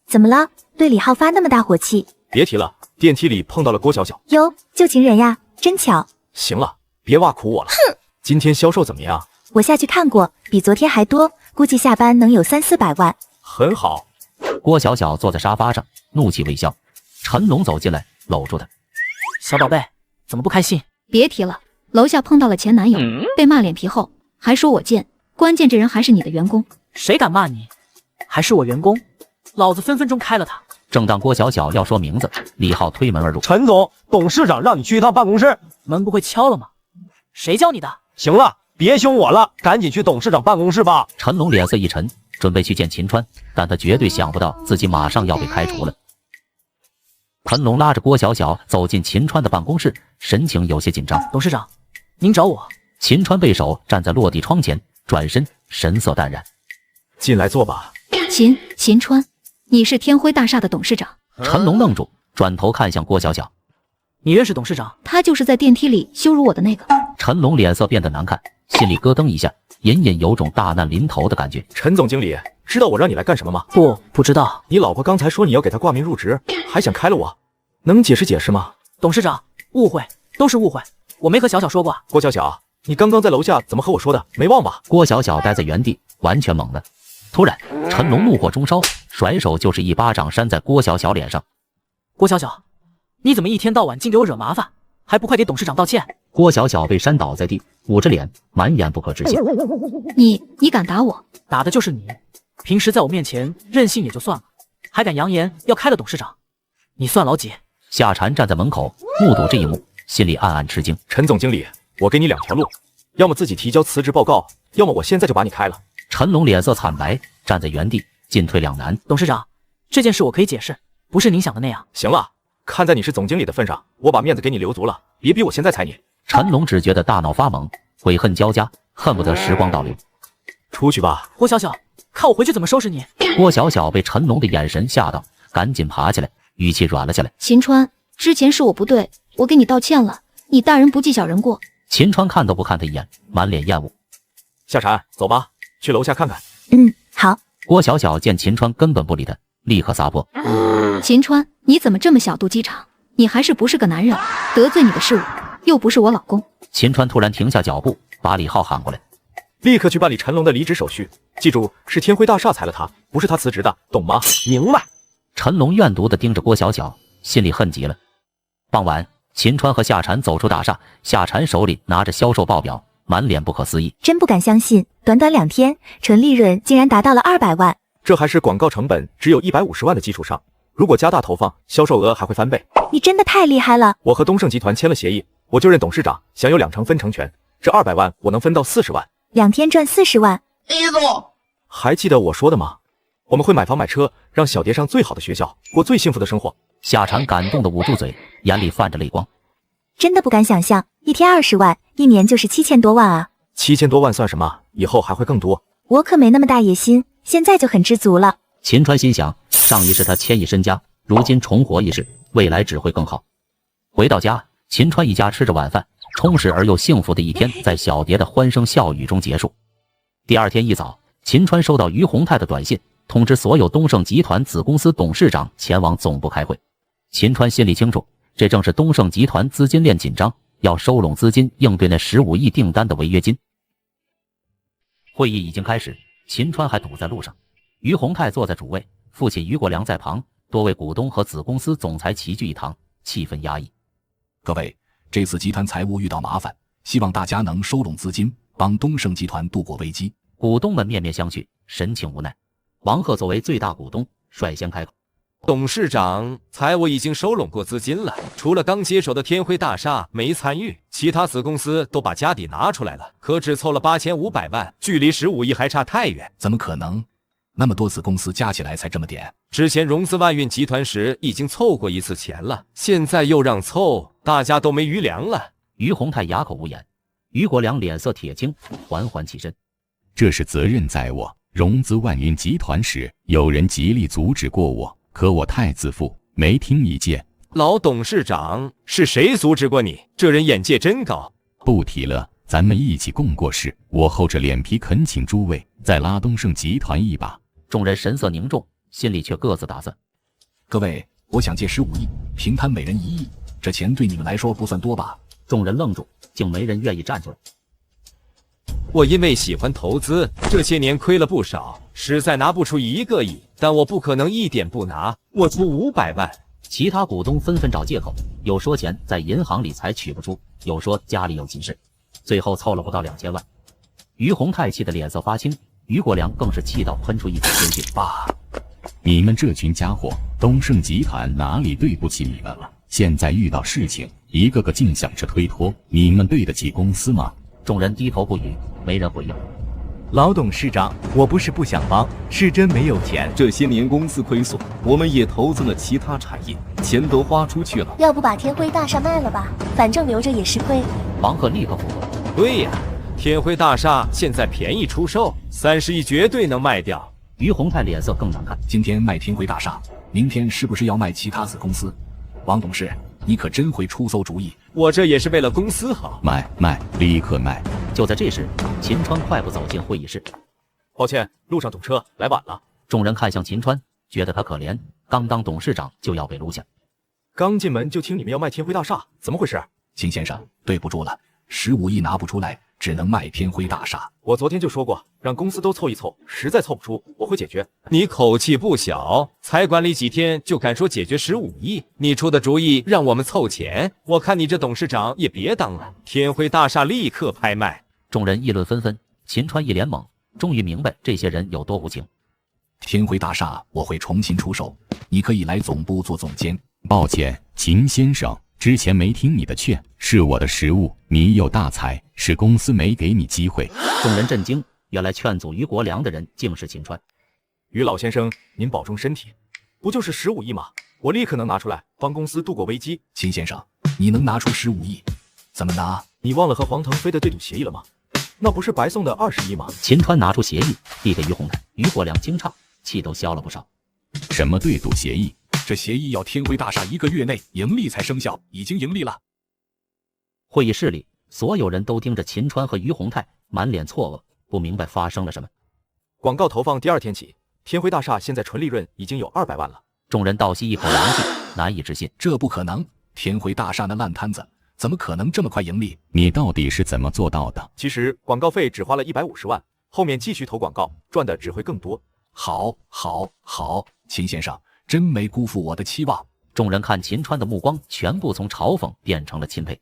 怎么了？对李浩发那么大火气？别提了，电梯里碰到了郭小小。哟，旧情人呀，真巧。行了，别挖苦我了。哼，今天销售怎么样？我下去看过，比昨天还多，估计下班能有3、400万。很好。郭小小坐在沙发上，怒气未消。陈龙走进来，搂住他。小宝贝，怎么不开心？别提了，楼下碰到了前男友，被骂脸皮厚，还说我贱。关键这人还是你的员工。谁敢骂你？还是我员工？老子分分钟开了他！正当郭小小要说名字，李浩推门而入。陈总，董事长让你去一趟办公室。门不会敲了吗？谁教你的？行了，别凶我了，赶紧去董事长办公室吧。陈龙脸色一沉，准备去见秦川，但他绝对想不到自己马上要被开除了。陈龙拉着郭小小走进秦川的办公室，神情有些紧张。董事长，您找我。秦川背手站在落地窗前，转身神色淡然。进来坐吧。秦川，你是天辉大厦的董事长？陈龙愣住，转头看向郭小小。你认识董事长？他就是在电梯里羞辱我的那个。陈龙脸色变得难看，心里咯噔一下，隐隐有种大难临头的感觉。陈总经理，知道我让你来干什么吗？不知道。你老婆刚才说你要给她挂名入职，还想开了我，能解释解释吗？董事长，误会，都是误会，我没和小小说过。郭小小，你刚刚在楼下怎么和我说的？没忘吧？郭小小呆在原地，完全懵了。突然，陈龙怒火中烧，甩手就是一巴掌扇在郭小小脸上。郭小小，你怎么一天到晚净给我惹麻烦，还不快给董事长道歉？郭小小被扇倒在地，捂着脸，满眼不可置信。你敢打我？打的就是你。平时在我面前任性也就算了，还敢扬言要开了董事长，你算老几？夏蝉站在门口目睹这一幕，心里暗暗吃惊。陈总经理，我给你两条路，要么自己提交辞职报告，要么我现在就把你开了。陈龙脸色惨白，站在原地，进退两难。董事长，这件事我可以解释，不是您想的那样。行了，看在你是总经理的份上，我把面子给你留足了，别逼我现在裁你。陈龙只觉得大脑发懵，悔恨交加，恨不得时光倒流。出去吧。郭小小，看我回去怎么收拾你。郭小小被陈龙的眼神吓到，赶紧爬起来，语气软了下来。秦川，之前是我不对，我给你道歉了，你大人不计小人过。秦川看都不看他一眼，满脸厌恶。夏蝉，走吧，去楼下看看。好。郭小小见秦川根本不理他，立刻撒泼。秦川，你怎么这么小肚鸡肠？你还是不是个男人？得罪你的是我，又不是我老公。秦川突然停下脚步，把李浩喊过来，立刻去办理陈龙的离职手续。记住，是天辉大厦裁了他，不是他辞职的，懂吗？明白。陈龙怨毒地盯着郭小小，心里恨极了。傍晚，秦川和夏蝉走出大厦，夏蝉手里拿着销售报表，满脸不可思议。真不敢相信，短短2天，纯利润竟然达到了200万。这还是广告成本只有150万的基础上，如果加大投放，销售额还会翻倍。你真的太厉害了！我和东盛集团签了协议，我就任董事长，享有2成分成权，这200万我能分到40万。2天赚40万。还记得我说的吗？我们会买房买车，让小蝶上最好的学校，过最幸福的生活。夏蝉感动的捂住嘴，眼里泛着泪光。真的不敢想象，1天20万，1年就是7000多万啊！7000多万算什么？以后还会更多。我可没那么大野心，现在就很知足了。秦川心想，上一世他千亿身家，如今重活一世，未来只会更好。回到家，秦川一家吃着晚饭，充实而又幸福的一天在小蝶的欢声笑语中结束。第二天一早，秦川收到于洪泰的短信，通知所有东盛集团子公司董事长前往总部开会。秦川心里清楚，这正是东盛集团资金链紧张，要收拢资金应对那15亿订单的违约金。会议已经开始，秦川还堵在路上。于洪泰坐在主位，父亲于国良在旁，多位股东和子公司总裁齐聚一堂，气氛压抑。各位，这次集团财务遇到麻烦，希望大家能收拢资金，帮东盛集团度过危机。股东们面面相觑，神情无奈。王鹤作为最大股东，率先开口。董事长，财务已经收拢过资金了，除了刚接手的天辉大厦没参与，其他子公司都把家底拿出来了，可只凑了8500万，距离15亿还差太远。怎么可能？那么多子公司加起来才这么点。之前融资万运集团时已经凑过一次钱了，现在又让凑，大家都没余粮了。于洪泰哑口无言，于国良脸色铁青，缓缓起身。这是责任在我。融资万运集团时，有人极力阻止过我，可我太自负，没听意见。老董事长，是谁阻止过你？这人眼界真高。不提了，咱们一起共过事。我厚着脸皮恳请诸位再拉东盛集团一把。众人神色凝重，心里却各自打算。各位，我想借15亿，平摊每人1亿，这钱对你们来说不算多吧？众人愣住，竟没人愿意站出来。我因为喜欢投资，这些年亏了不少，实在拿不出1个亿，但我不可能一点不拿，我出500万，其他股东纷纷找借口，有说钱在银行理财取不出，有说家里有急事，最后凑了不到2000万。于洪泰气得脸色发青，于国良更是气到喷出一口鲜血。爸，你们这群家伙，东盛集团哪里对不起你们了？现在遇到事情，一个个净想着推脱，你们对得起公司吗？众人低头不语，没人回应。老董事长，我不是不想帮，是真没有钱。这些年公司亏损，我们也投资了其他产业，钱都花出去了。要不把天辉大厦卖了吧，反正留着也是亏。王鹤立刻附和。对呀，天辉大厦现在便宜出售，30亿绝对能卖掉。于洪泰脸色更难看。今天卖天辉大厦，明天是不是要卖其他子公司？王董事，你可真会出馊主意。我这也是为了公司好。卖，立刻卖！就在这时，秦川快步走进会议室。抱歉，路上堵车，来晚了。众人看向秦川，觉得他可怜，刚当董事长就要被撸下。刚进门就听你们要卖天辉大厦，怎么回事？秦先生，对不住了，15亿拿不出来，只能卖天辉大厦。我昨天就说过，让公司都凑一凑，实在凑不出，我会解决。你口气不小，才管理几天就敢说解决15亿？你出的主意让我们凑钱，我看你这董事长也别当了。天辉大厦立刻拍卖。众人议论纷纷，秦川一脸懵，终于明白这些人有多无情。天辉大厦我会重新出售，你可以来总部做总监。抱歉，秦先生，之前没听你的劝，是我的失误。你有大才，是公司没给你机会。众人震惊，原来劝阻于国良的人竟是秦川。于老先生，您保重身体。不就是15亿吗？我立刻能拿出来，帮公司度过危机。秦先生，你能拿出15亿？怎么拿？你忘了和黄腾飞的对赌协议了吗？那不是白送的20亿吗？秦川拿出协议递给于洪泰，于国良惊诧，气都消了不少。什么对赌协议？这协议要天辉大厦1个月内盈利才生效，已经盈利了。会议室里，所有人都盯着秦川和于洪泰，满脸错愕，不明白发生了什么。广告投放第2天起，天辉大厦现在纯利润已经有200万了。众人倒吸一口凉气，难以置信。这不可能，天辉大厦那烂摊子怎么可能这么快盈利？你到底是怎么做到的？其实广告费只花了150万，后面继续投广告，赚的只会更多。好，秦先生真没辜负我的期望。众人看秦川的目光全部从嘲讽变成了钦佩。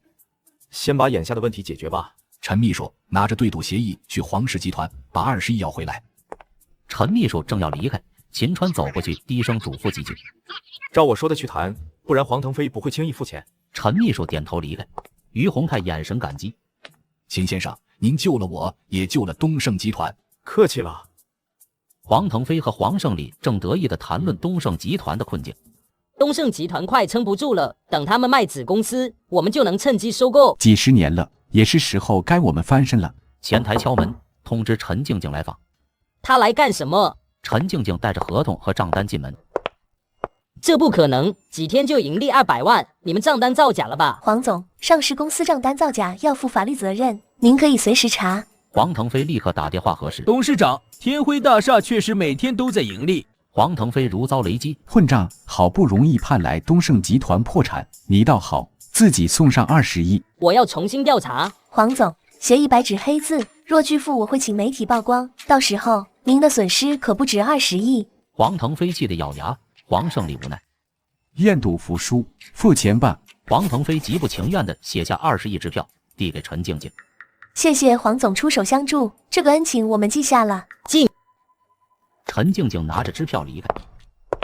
先把眼下的问题解决吧。陈秘书拿着对赌协议去黄氏集团，把20亿要回来。陈秘书正要离开，秦川走过去，低声嘱咐几句：“照我说的去谈，不然黄腾飞不会轻易付钱。”陈秘书点头离开。于洪泰眼神感激：“秦先生，您救了我，也救了东盛集团。”客气了。黄腾飞和黄胜礼正得意地谈论东盛集团的困境。东盛集团快撑不住了，等他们卖子公司，我们就能趁机收购。几十年了，也是时候该我们翻身了。前台敲门，通知陈静静来访。他来干什么？陈静静带着合同和账单进门。这不可能，几天就盈利200万，你们账单造假了吧？黄总，上市公司账单造假要负法律责任，您可以随时查。黄腾飞立刻打电话核实。董事长，天辉大厦确实每天都在盈利。黄腾飞如遭雷击，混账！好不容易盼来东盛集团破产，你倒好，自己送上20亿。我要重新调查。黄总，协议白纸黑字，若拒付我会请媒体曝光，到时候您的损失可不止20亿。黄腾飞气得咬牙，黄胜利无奈，愿赌服输，付钱吧。黄腾飞极不情愿地写下20亿支票，递给陈静静。谢谢黄总出手相助，这个恩情我们记下了。陈静静拿着支票离开，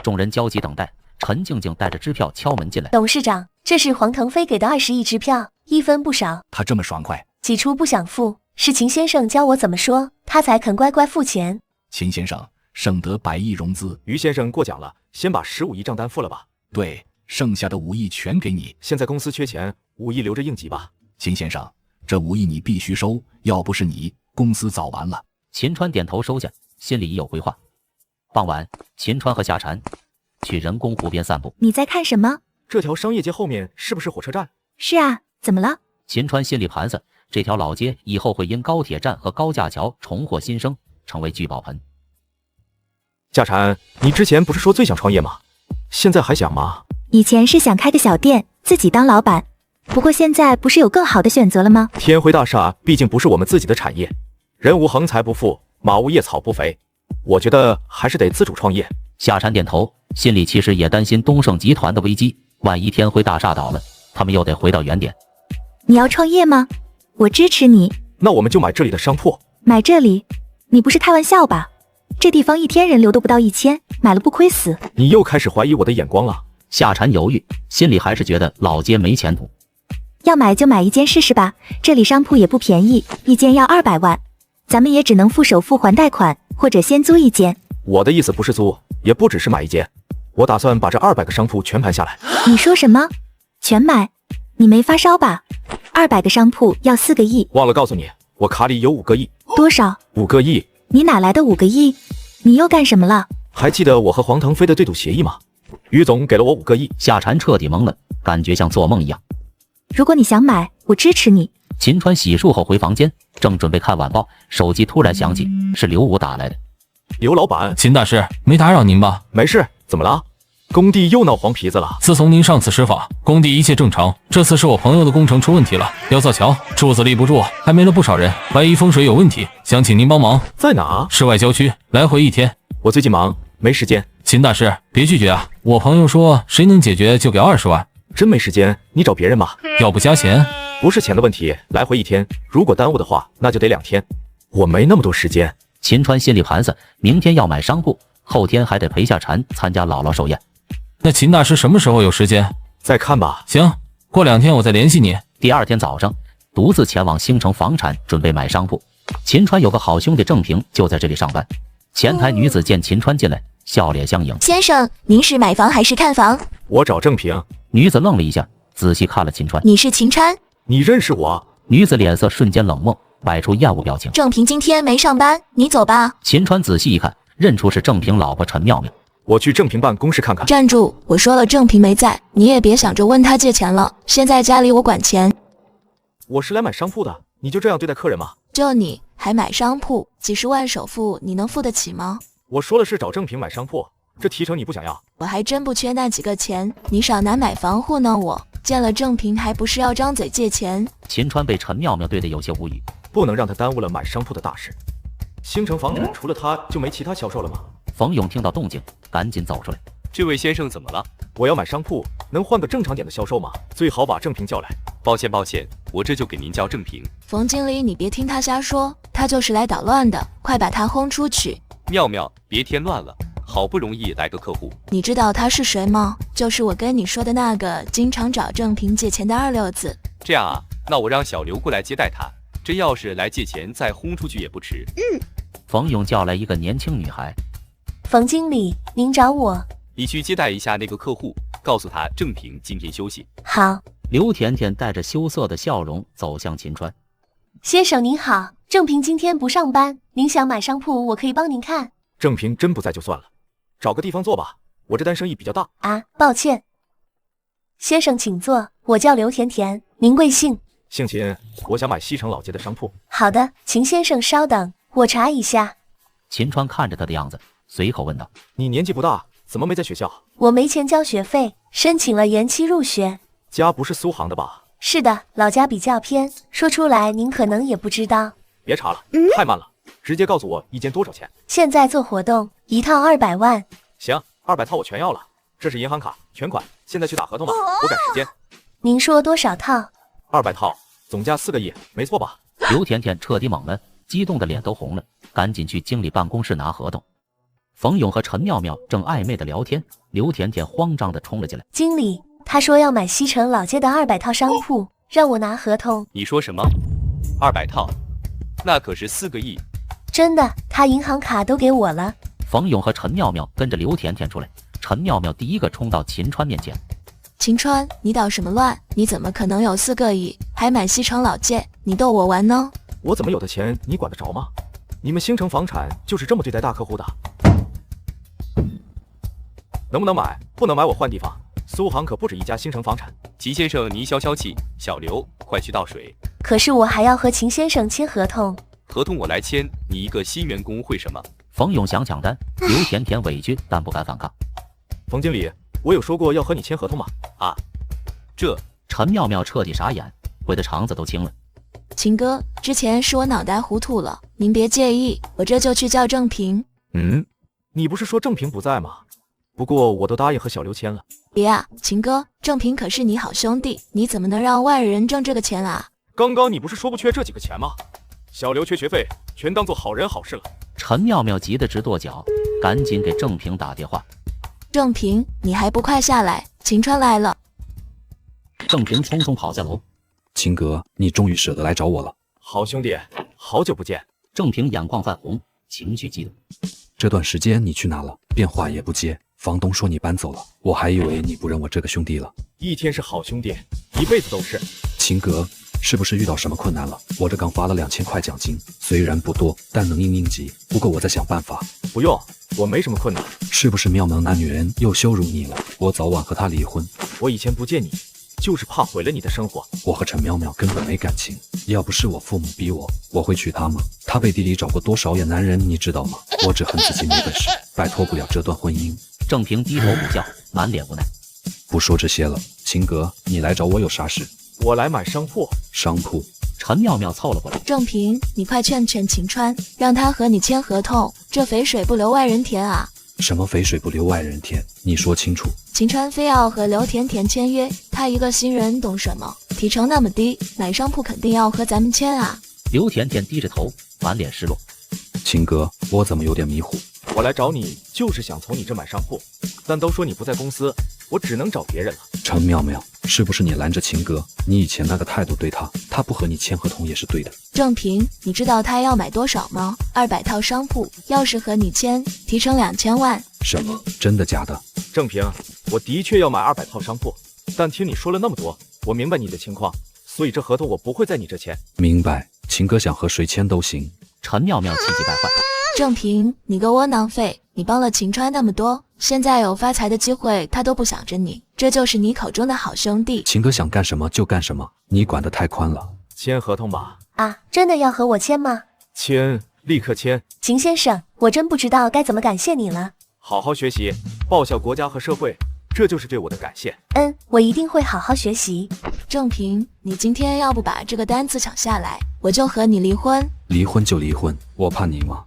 众人焦急等待。陈静静带着支票敲门进来。董事长，这是黄腾飞给的20亿支票，1分不少。他这么爽快？起初不想付，是秦先生教我怎么说，他才肯乖乖付钱。秦先生，省得100亿融资。于先生过奖了，先把15亿账单付了吧。对，剩下的5亿全给你。现在公司缺钱，5亿留着应急吧。秦先生，这5亿你必须收，要不是你，公司早完了。秦川点头收下，心里已有规划。傍晚，秦川和夏蝉去人工湖边散步。你在看什么？这条商业街后面是不是火车站？是啊，怎么了？秦川心里盘算，这条老街以后会因高铁站和高架桥重获新生，成为聚宝盆。夏蝉，你之前不是说最想创业吗？现在还想吗？以前是想开个小店，自己当老板，不过现在不是有更好的选择了吗？天辉大厦毕竟不是我们自己的产业，人无横财不富，马无夜草不肥。我觉得还是得自主创业。夏蝉点头，心里其实也担心东盛集团的危机，万一天辉大厦倒了，他们又得回到原点。你要创业吗？我支持你。那我们就买这里的商铺。买这里？你不是开玩笑吧？这地方一天人流都不到1000，买了不亏死。你又开始怀疑我的眼光了。夏蝉犹豫，心里还是觉得老街没前途。要买就买一间试试吧，这里商铺也不便宜，一间要200万，咱们也只能付首付还贷款，或者先租一间。我的意思不是租，也不只是买一间，我打算把这200个商铺全盘下来。你说什么？全买？你没发烧吧？200个商铺要4个亿。忘了告诉你，我卡里有5个亿。多少？5个亿。你哪来的5个亿？你又干什么了？还记得我和黄腾飞的对赌协议吗？于总给了我5个亿。夏蝉彻底懵了，感觉像做梦一样。如果你想买，我支持你。秦川洗漱后回房间，正准备看晚报，手机突然响起，是刘武打来的。刘老板，秦大师，没打扰您吧？没事，怎么了？工地又闹黄皮子了。自从您上次施法，工地一切正常。这次是我朋友的工程出问题了，要造桥，柱子立不住，还没了不少人，怀疑风水有问题，想请您帮忙。在哪？室外郊区，来回1天。我最近忙，没时间。秦大师，别拒绝啊！我朋友说，谁能解决就给20万。真没时间，你找别人吧。要不加钱？不是钱的问题，来回1天，如果耽误的话，那就得2天。我没那么多时间。秦川心里盘算，明天要买商铺，后天还得陪夏蝉参加姥姥寿宴。那秦大师什么时候有时间？再看吧。行，过2天我再联系你。第2天早上，独自前往星城房产准备买商铺。秦川有个好兄弟郑平就在这里上班。前台女子见秦川进来，笑脸相迎。先生，您是买房还是看房？我找郑平。女子愣了一下，仔细看了秦川。你是秦川？你认识我？女子脸色瞬间冷漠，摆出厌恶表情。郑平今天没上班，你走吧。秦川仔细一看，认出是郑平老婆陈妙妙。我去郑平办公室看看。站住！我说了，郑平没在，你也别想着问他借钱了。现在家里我管钱。我是来买商铺的，你就这样对待客人吗？就你还买商铺，几十万首付，你能付得起吗？我说了是找郑平买商铺，这提成你不想要？我还真不缺那几个钱，你少拿买房糊弄我。见了郑平还不是要张嘴借钱？秦川被陈妙妙对得有些无语，不能让他耽误了买商铺的大事。星城房产除了他就没其他销售了吗？冯勇听到动静，赶紧走出来。这位先生怎么了？我要买商铺，能换个正常点的销售吗？最好把郑平叫来。抱歉，我这就给您叫郑平。冯经理，你别听他瞎说，他就是来捣乱的，快把他轰出去。妙妙，别添乱了，好不容易来个客户。你知道他是谁吗？就是我跟你说的那个经常找郑平借钱的二流子。这样啊，那我让小刘过来接待他，真要是来借钱再轰出去也不迟。冯勇叫来一个年轻女孩。冯经理，您找我？你去接待一下那个客户，告诉他郑平今天休息。好。刘甜甜带着羞涩的笑容走向秦川。先生您好，郑平今天不上班，您想买商铺，我可以帮您看。郑平真不在就算了，找个地方坐吧，我这单生意比较大。啊，抱歉。先生请坐，我叫刘甜甜，您贵姓？姓秦，我想买西城老街的商铺。好的，秦先生稍等，我查一下。秦川看着他的样子，随口问道：你年纪不大，怎么没在学校？我没钱交学费，申请了延期入学。家不是苏杭的吧？是的，老家比较偏，说出来您可能也不知道。别查了，太慢了，直接告诉我一间多少钱。现在做活动，一套200万。行，200套我全要了，这是银行卡全款，现在去打合同吧，我赶时间。您说多少套？200套，总价4个亿，没错吧？刘甜甜彻底懵了，激动的脸都红了，赶紧去经理办公室拿合同。冯勇和陈妙妙正暧昧的聊天，刘甜甜慌张的冲了进来。经理，他说要买西城老街的200套商铺，让我拿合同。你说什么？200套？那可是4个亿。真的，他银行卡都给我了。冯勇和陈妙妙跟着刘甜甜出来，陈妙妙第一个冲到秦川面前。秦川，你捣什么乱？你怎么可能有4个亿，还买西城老街？你逗我玩呢？我怎么有的钱你管得着吗？你们星城房产就是这么对待大客户的？能不能买？不能买我换地方。苏杭可不止一家星城房产。秦先生您消消气，小刘快去倒水。可是我还要和秦先生签合同。合同我来签，你一个新员工会什么？冯勇想抢单，刘甜甜委屈但不敢反抗。冯经理，我有说过要和你签合同吗？啊，这陈妙妙彻底傻眼，悔得肠子都青了。秦哥，之前是我脑袋糊涂了，您别介意，我这就去叫郑平。你不是说郑平不在吗？不过我都答应和小刘签了。别啊，秦哥，郑平可是你好兄弟，你怎么能让外人挣这个钱啊？刚刚你不是说不缺这几个钱吗？小刘缺学费，全当做好人好事了。陈妙妙急得直跺脚，赶紧给郑平打电话。郑平，你还不快下来，秦川来了。郑平匆匆跑下楼。秦哥，你终于舍得来找我了。好兄弟，好久不见。郑平眼眶泛红，情绪激动。这段时间你去哪了？电话也不接，房东说你搬走了，我还以为你不认我这个兄弟了。一天是好兄弟，一辈子都是。秦哥，是不是遇到什么困难了？我这刚发了2000块奖金，虽然不多，但能应急。不过我在想办法。不用，我没什么困难。是不是妙妙那女人又羞辱你了？我早晚和她离婚。我以前不见你，就是怕毁了你的生活。我和陈妙妙根本没感情，要不是我父母逼我，我会娶她吗？她背地里找过多少野男人，你知道吗？我只恨自己没本事，摆脱不了这段婚姻。郑平低头不笑，满脸无奈。不说这些了，秦哥，你来找我有啥事？我来买商铺。商铺？陈妙妙凑了过来。郑平，你快劝劝秦川，让他和你签合同，这肥水不流外人田啊！什么肥水不流外人田？你说清楚。秦川非要和刘甜甜签约，他一个新人懂什么？提成那么低，买商铺肯定要和咱们签啊！刘甜甜低着头，满脸失落。秦哥，我怎么有点迷糊？我来找你就是想从你这买商铺，但都说你不在公司，我只能找别人了。陈妙妙，是不是你拦着秦哥？你以前那个态度对他，他不和你签合同也是对的。郑平，你知道他要买多少吗？200套商铺，要是和你签，提成2000万。什么？真的假的？郑平，我的确要买200套商铺，但听你说了那么多，我明白你的情况，所以这合同我不会在你这签。明白，秦哥想和谁签都行。陈妙妙气急败坏。郑平，你个窝囊废，你帮了秦川那么多，现在有发财的机会他都不想着你，这就是你口中的好兄弟。秦哥想干什么就干什么，你管得太宽了。签合同吧。啊，真的要和我签吗？签，立刻签。秦先生，我真不知道该怎么感谢你了。好好学习，报效国家和社会，这就是对我的感谢。我一定会好好学习。郑平，你今天要不把这个单子抢下来，我就和你离婚。离婚就离婚，我怕你吗？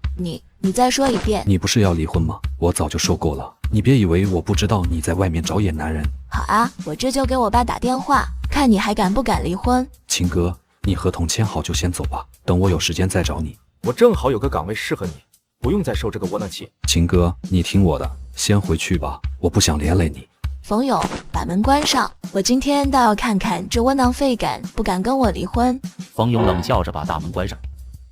你再说一遍。你不是要离婚吗？我早就说够了，你别以为我不知道你在外面找野男人。好啊，我这就给我爸打电话，看你还敢不敢离婚。秦哥，你合同签好就先走吧，等我有时间再找你。我正好有个岗位适合你，不用再受这个窝囊气。秦哥，你听我的，先回去吧，我不想连累你。冯友，把门关上，我今天倒要看看这窝囊废敢不敢跟我离婚。冯勇冷笑着把大门关上。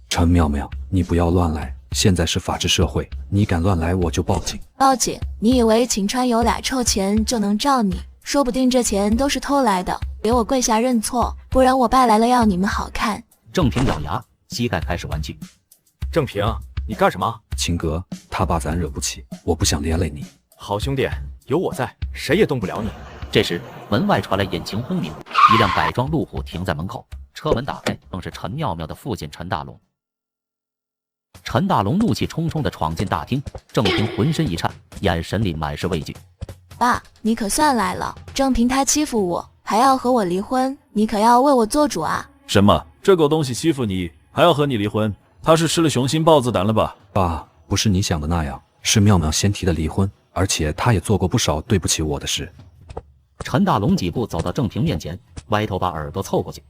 陈妙妙，你不要乱来，现在是法治社会，你敢乱来我就报警。报警？你以为秦川有俩臭钱就能罩你？说不定这钱都是偷来的，给我跪下认错，不然我爸来了要你们好看。郑平咬牙，膝盖开始弯曲。郑平，你干什么？秦哥，他爸咱惹不起，我不想连累你。好兄弟，有我在，谁也动不了你。这时门外传来引擎轰鸣，一辆改装路虎停在门口，车门打开，正是陈妙妙的父亲陈大龙。陈大龙怒气冲冲地闯进大厅，郑平浑身一颤，眼神里满是畏惧。爸，你可算来了！郑平他欺负我，还要和我离婚，你可要为我做主啊！什么？这狗东西欺负你，还要和你离婚？他是吃了雄心豹子胆了吧？爸，不是你想的那样，是妙妙先提的离婚，而且他也做过不少对不起我的事。陈大龙几步走到郑平面前，歪头把耳朵凑过去。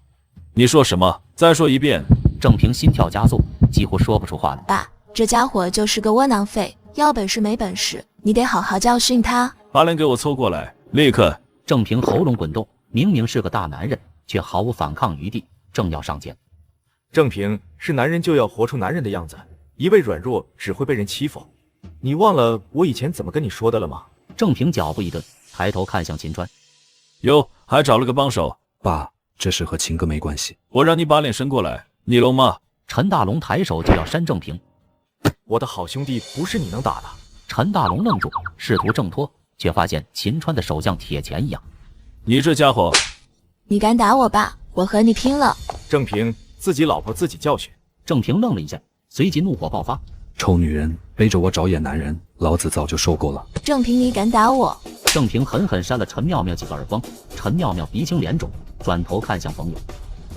你说什么？再说一遍。郑平心跳加速，几乎说不出话来。爸，这家伙就是个窝囊废，要本事没本事，你得好好教训他。把脸给我凑过来，立刻！郑平喉咙滚动，明明是个大男人，却毫无反抗余地，正要上前。郑平，是男人就要活出男人的样子，一味软弱只会被人欺负。你忘了我以前怎么跟你说的了吗？郑平脚步一顿，抬头看向秦川。哟，还找了个帮手。爸，这事和秦哥没关系。我让你把脸伸过来，你聋吗？陈大龙抬手就要扇郑平。我的好兄弟不是你能打的。陈大龙愣住，试图挣脱，却发现秦川的手像铁钳一样。你这家伙，你敢打我爸，我和你拼了！郑平，自己老婆自己教训。郑平愣了一下，随即怒火爆发。臭女人，背着我找野男人，老子早就受够了。郑平，你敢打我？郑平狠狠扇了陈妙妙几个耳光，陈妙妙鼻青脸肿，转头看向冯勇。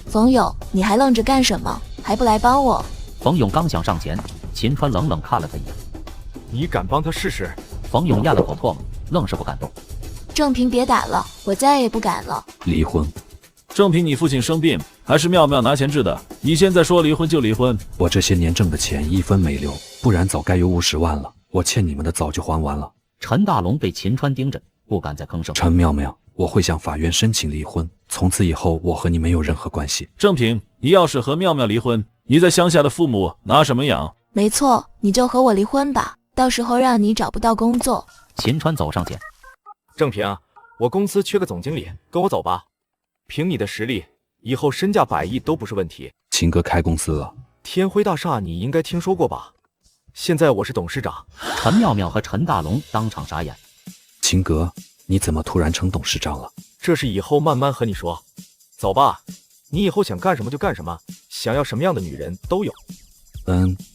冯勇，你还愣着干什么？还不来帮我？冯勇刚想上前，秦川冷冷看了他一眼。你敢帮他试试？冯勇咽了口唾沫，愣是不敢动。正平别打了，我再也不敢了。离婚。正平，你父亲生病，还是妙妙拿钱治的。你现在说离婚就离婚？我这些年挣的钱一分没留，不然早该有50万了。我欠你们的早就还完了。陈大龙被秦川盯着，不敢再吭声。陈妙妙，我会向法院申请离婚，从此以后我和你没有任何关系。正平，你要是和妙妙离婚，你在乡下的父母拿什么养？没错，你就和我离婚吧，到时候让你找不到工作。秦川走上前。正平，我公司缺个总经理，跟我走吧。凭你的实力，以后身价100亿都不是问题。秦哥开公司了，天辉大厦你应该听说过吧？现在我是董事长。陈妙妙和陈大龙当场傻眼。秦哥，你怎么突然成董事长了？这是以后慢慢和你说。走吧，你以后想干什么就干什么，想要什么样的女人都有。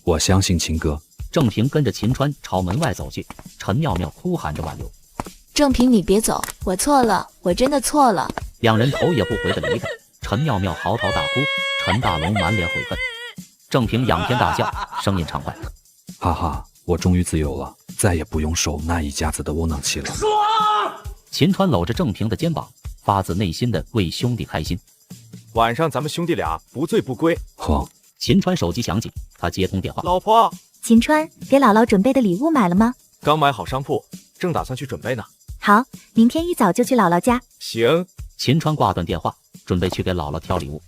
我相信秦哥。正平跟着秦川朝门外走去，陈妙妙哭喊着挽留。正平，你别走，我错了，我真的错了。两人头也不回的离开。陈妙妙嚎啕大哭，陈大龙满脸悔恨。正平仰天大笑，声音畅快。哈哈，我终于自由了，再也不用受那一家子的窝囊气了。秦川搂着正平的肩膀，发自内心的为兄弟开心。晚上咱们兄弟俩不醉不归。秦川手机响起，他接通电话。老婆，秦川，给姥姥准备的礼物买了吗？刚买好商铺，正打算去准备呢。好，明天一早就去姥姥家。行。秦川挂断电话，准备去给姥姥挑礼物。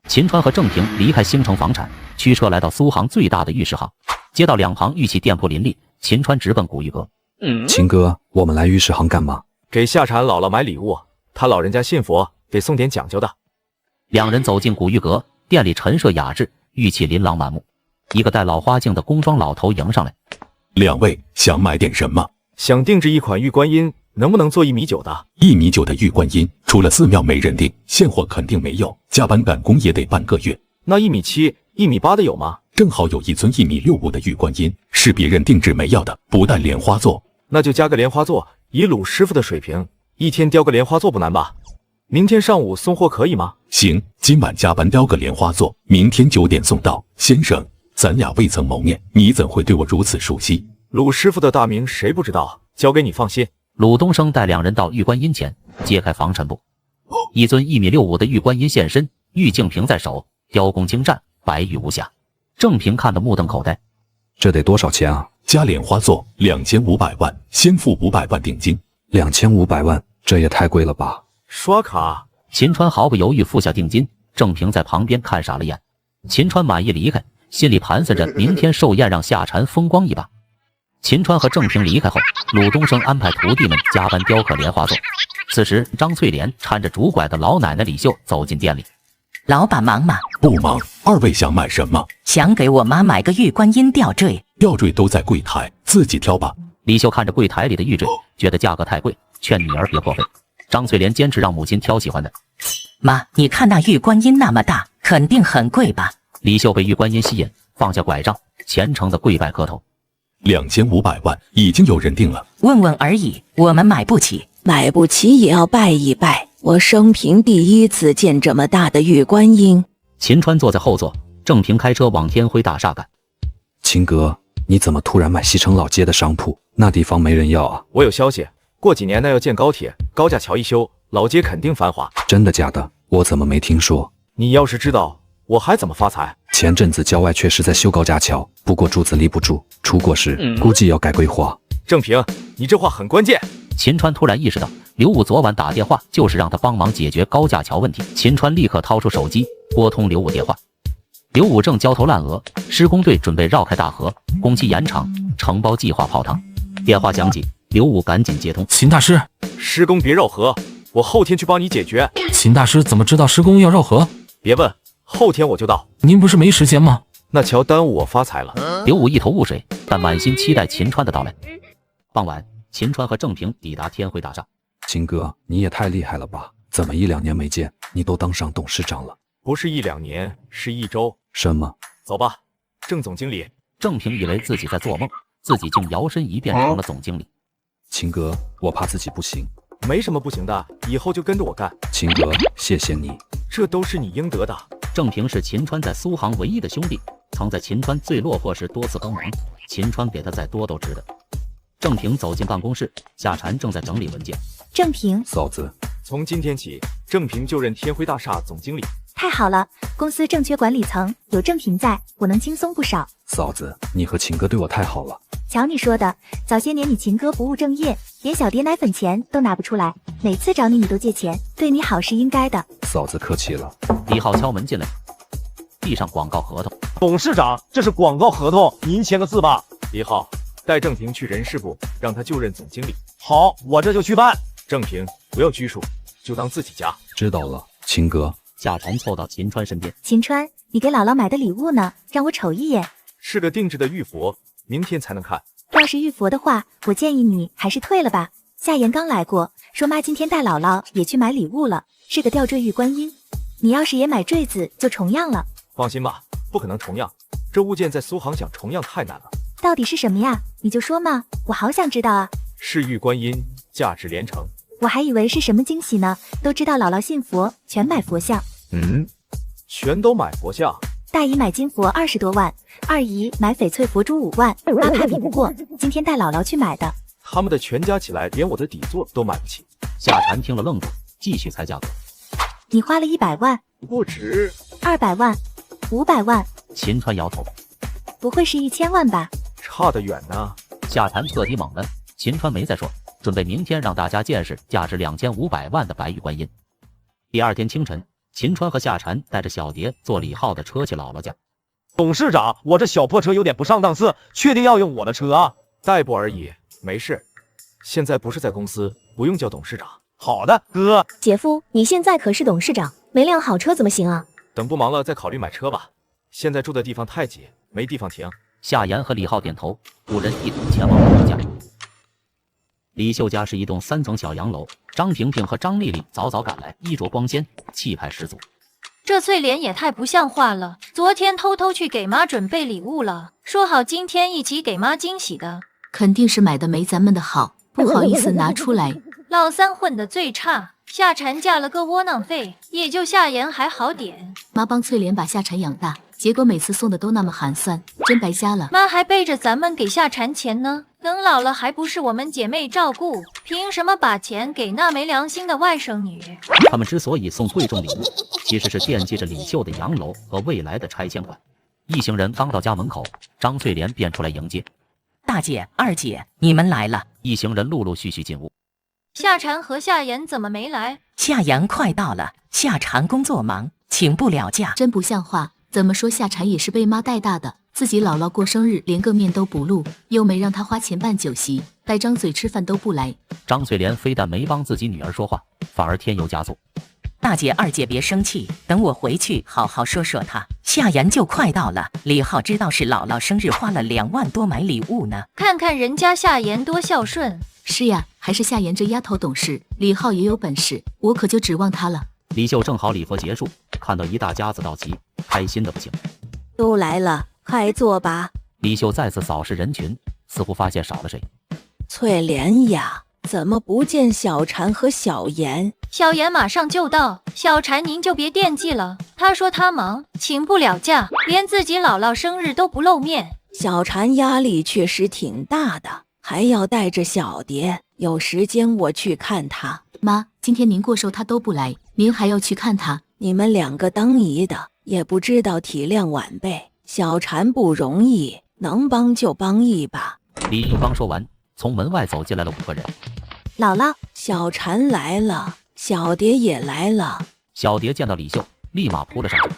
秦川和正平离开星城房产，驱车来到苏杭最大的玉石行，街道两旁玉器店铺林立。秦川直奔古玉阁。秦哥，我们来玉石行干嘛？给夏蝉姥姥买礼物，她老人家信佛，得送点讲究的。两人走进古玉阁，店里陈设雅致，玉器琳琅满目。一个戴老花镜的工装老头迎上来。两位想买点什么？想定制一款玉观音，能不能做1米9的？1米9的玉观音，除了寺庙没人定，现货肯定没有，加班赶工也得半个月。那1米7、1米8的有吗？正好有一尊1米65的玉观音，是别人定制没要的，不带莲花座。那就加个莲花座，以鲁师傅的水平，一天雕个莲花座不难吧？明天上午送货可以吗？行，今晚加班雕个莲花座，明天9点送到。先生，咱俩未曾谋面，你怎会对我如此熟悉？鲁师傅的大名谁不知道？交给你放心。鲁东升带两人到玉观音前，揭开防尘布，一尊1米65的玉观音现身，玉净瓶在手，雕工精湛，白玉无瑕。正平看得目瞪口呆。这得多少钱啊？加莲花座2500万，先付500万定金。2500万，这也太贵了吧？刷卡。秦川毫不犹豫付下定金，正平在旁边看傻了眼。秦川满意离开，心里盘算着明天寿宴让夏蝉风光一把。秦川和正平离开后，鲁东升安排徒弟们加班雕刻莲花座。此时，张翠莲搀着拄拐的老奶奶李秀走进店里。老板忙吗？不忙。二位想买什么？想给我妈买个玉观音吊坠。吊坠都在柜台，自己挑吧。李秀看着柜台里的玉坠，觉得价格太贵，劝女儿别破费。张翠莲坚持让母亲挑喜欢的。妈，你看那玉观音那么大，肯定很贵吧？李秀被玉观音吸引，放下拐杖，虔诚的跪拜磕头。2500万，已经有人定了。问问而已，我们买不起。买不起也要拜一拜，我生平第一次见这么大的玉观音。秦川坐在后座，正平开车往天辉大厦赶。秦哥，你怎么突然买西城老街的商铺？那地方没人要啊。我有消息，过几年呢要建高铁，高架桥一修，老街肯定繁华。真的假的？我怎么没听说？你要是知道，我还怎么发财？前阵子郊外确实在修高架桥，不过柱子立不住，出过事，估计要改规划。正平，你这话很关键。秦川突然意识到，刘武昨晚打电话就是让他帮忙解决高架桥问题。秦川立刻掏出手机拨通刘武电话。刘武正焦头烂额，施工队准备绕开大河，工期延长，承包计划泡汤。电话响起，刘武赶紧接通。秦大师，施工别绕河，我后天去帮你解决。秦大师怎么知道施工要绕河？别问，后天我就到。您不是没时间吗？那桥耽误我发财了。刘武一头雾水，但满心期待秦川的到来。傍晚，秦川和正平抵达天辉大厦。秦哥，你也太厉害了吧？怎么1-2年没见，你都当上董事长了？不是1-2年，是1周。什么？走吧，郑总经理。正平以为自己在做梦，自己竟摇身一变成了总经理。秦哥，我怕自己不行。没什么不行的，以后就跟着我干。秦哥，谢谢你，这都是你应得的。正平是秦川在苏杭唯一的兄弟，曾在秦川最落魄时多次帮忙，秦川给他再多都值得。郑平走进办公室，夏蝉正在整理文件。郑平，嫂子，从今天起，郑平就任天辉大厦总经理。太好了，公司正缺管理层，有郑平在，我能轻松不少。嫂子，你和秦哥对我太好了。瞧你说的，早些年你秦哥不务正业，连小蝶奶粉钱都拿不出来，每次找你你都借钱，对你好是应该的。嫂子客气了。李浩敲门进来，递上广告合同。董事长，这是广告合同，您签个字吧。李浩，带郑平去人事部，让他就任总经理。好，我这就去办。郑平，不要拘束，就当自己家。知道了，秦哥。夏蝉凑到秦川身边。秦川，你给姥姥买的礼物呢？让我瞅一眼。是个定制的玉佛，明天才能看。要是玉佛的话，我建议你还是退了吧。夏言刚来过，说妈今天带姥姥也去买礼物了，是个吊坠玉观音。你要是也买坠子，就重样了。放心吧，不可能重样，这物件在苏杭想重样太难了。到底是什么呀？你就说嘛，我好想知道啊。是玉观音，价值连城。我还以为是什么惊喜呢，都知道姥姥信佛，全买佛像。全都买佛像。大姨买金佛20多万，二姨买翡翠佛珠5万，妈怕比不过，今天带姥姥去买的。他们的全加起来，连我的底座都买不起。夏蝉听了愣住，继续猜价格。你花了100万？不止。200万？500万？秦川摇头。不会是1000万吧？差得远呢。夏蝉彻底懵了，秦川没再说，准备明天让大家见识价值2500万的白玉观音。第二天清晨，秦川和夏蝉带着小蝶坐李浩的车去姥姥家。董事长，我这小破车有点不上档次，确定要用我的车啊？代步而已，没事。现在不是在公司，不用叫董事长。好的，哥。姐夫，你现在可是董事长，没辆好车怎么行啊？等不忙了再考虑买车吧。现在住的地方太挤，没地方停。夏言和李浩点头，5人一同前往姥姥家。李秀家是一栋3层小洋楼，张萍萍和张丽丽早早赶来，衣着光鲜，气派十足。这翠莲也太不像话了，昨天偷偷去给妈准备礼物了，说好今天一起给妈惊喜的，肯定是买的没咱们的好，不好意思拿出来。老三混得最差，夏蝉嫁了个窝囊废，也就夏言还好点。妈帮翠莲把夏蝉养大，结果每次送的都那么寒酸，真白瞎了。妈还背着咱们给夏蝉钱呢，等老了还不是我们姐妹照顾，凭什么把钱给那没良心的外甥女？他们之所以送贵重礼物，其实是惦记着李秀的洋楼和未来的拆迁款。一行人刚到家门口，张翠莲便出来迎接。大姐、二姐，你们来了。一行人陆陆续续进屋。夏蝉和夏言怎么没来？夏言快到了，夏蝉工作忙，请不了假。真不像话，怎么说夏蝉也是被妈带大的，自己姥姥过生日连个面都不露，又没让她花钱办酒席，带张嘴吃饭都不来。张翠莲非但没帮自己女儿说话，反而添油加醋。大姐、二姐别生气，等我回去好好说说她。夏言就快到了，李浩知道是姥姥生日，花了2万多买礼物呢。看看人家夏言多孝顺。是呀，还是夏言这丫头懂事，李浩也有本事，我可就指望他了。李秀正好礼佛结束，看到一大家子到齐，开心的不行。都来了，快坐吧。李秀再次扫视人群，似乎发现少了谁。翠莲呀，怎么不见小蝉和小妍？小妍马上就到，小蝉您就别惦记了。他说他忙，请不了假，连自己姥姥生日都不露面。小蝉压力确实挺大的，还要带着小蝶，有时间我去看她。妈，今天您过寿她都不来，您还要去看她？你们2个当姨的也不知道体谅晚辈，小蝉不容易，能帮就帮一把。李秀刚说完，从门外走进来了5个人。姥姥，小蝉来了，小蝶也来了。小蝶见到李秀，立马扑了上去。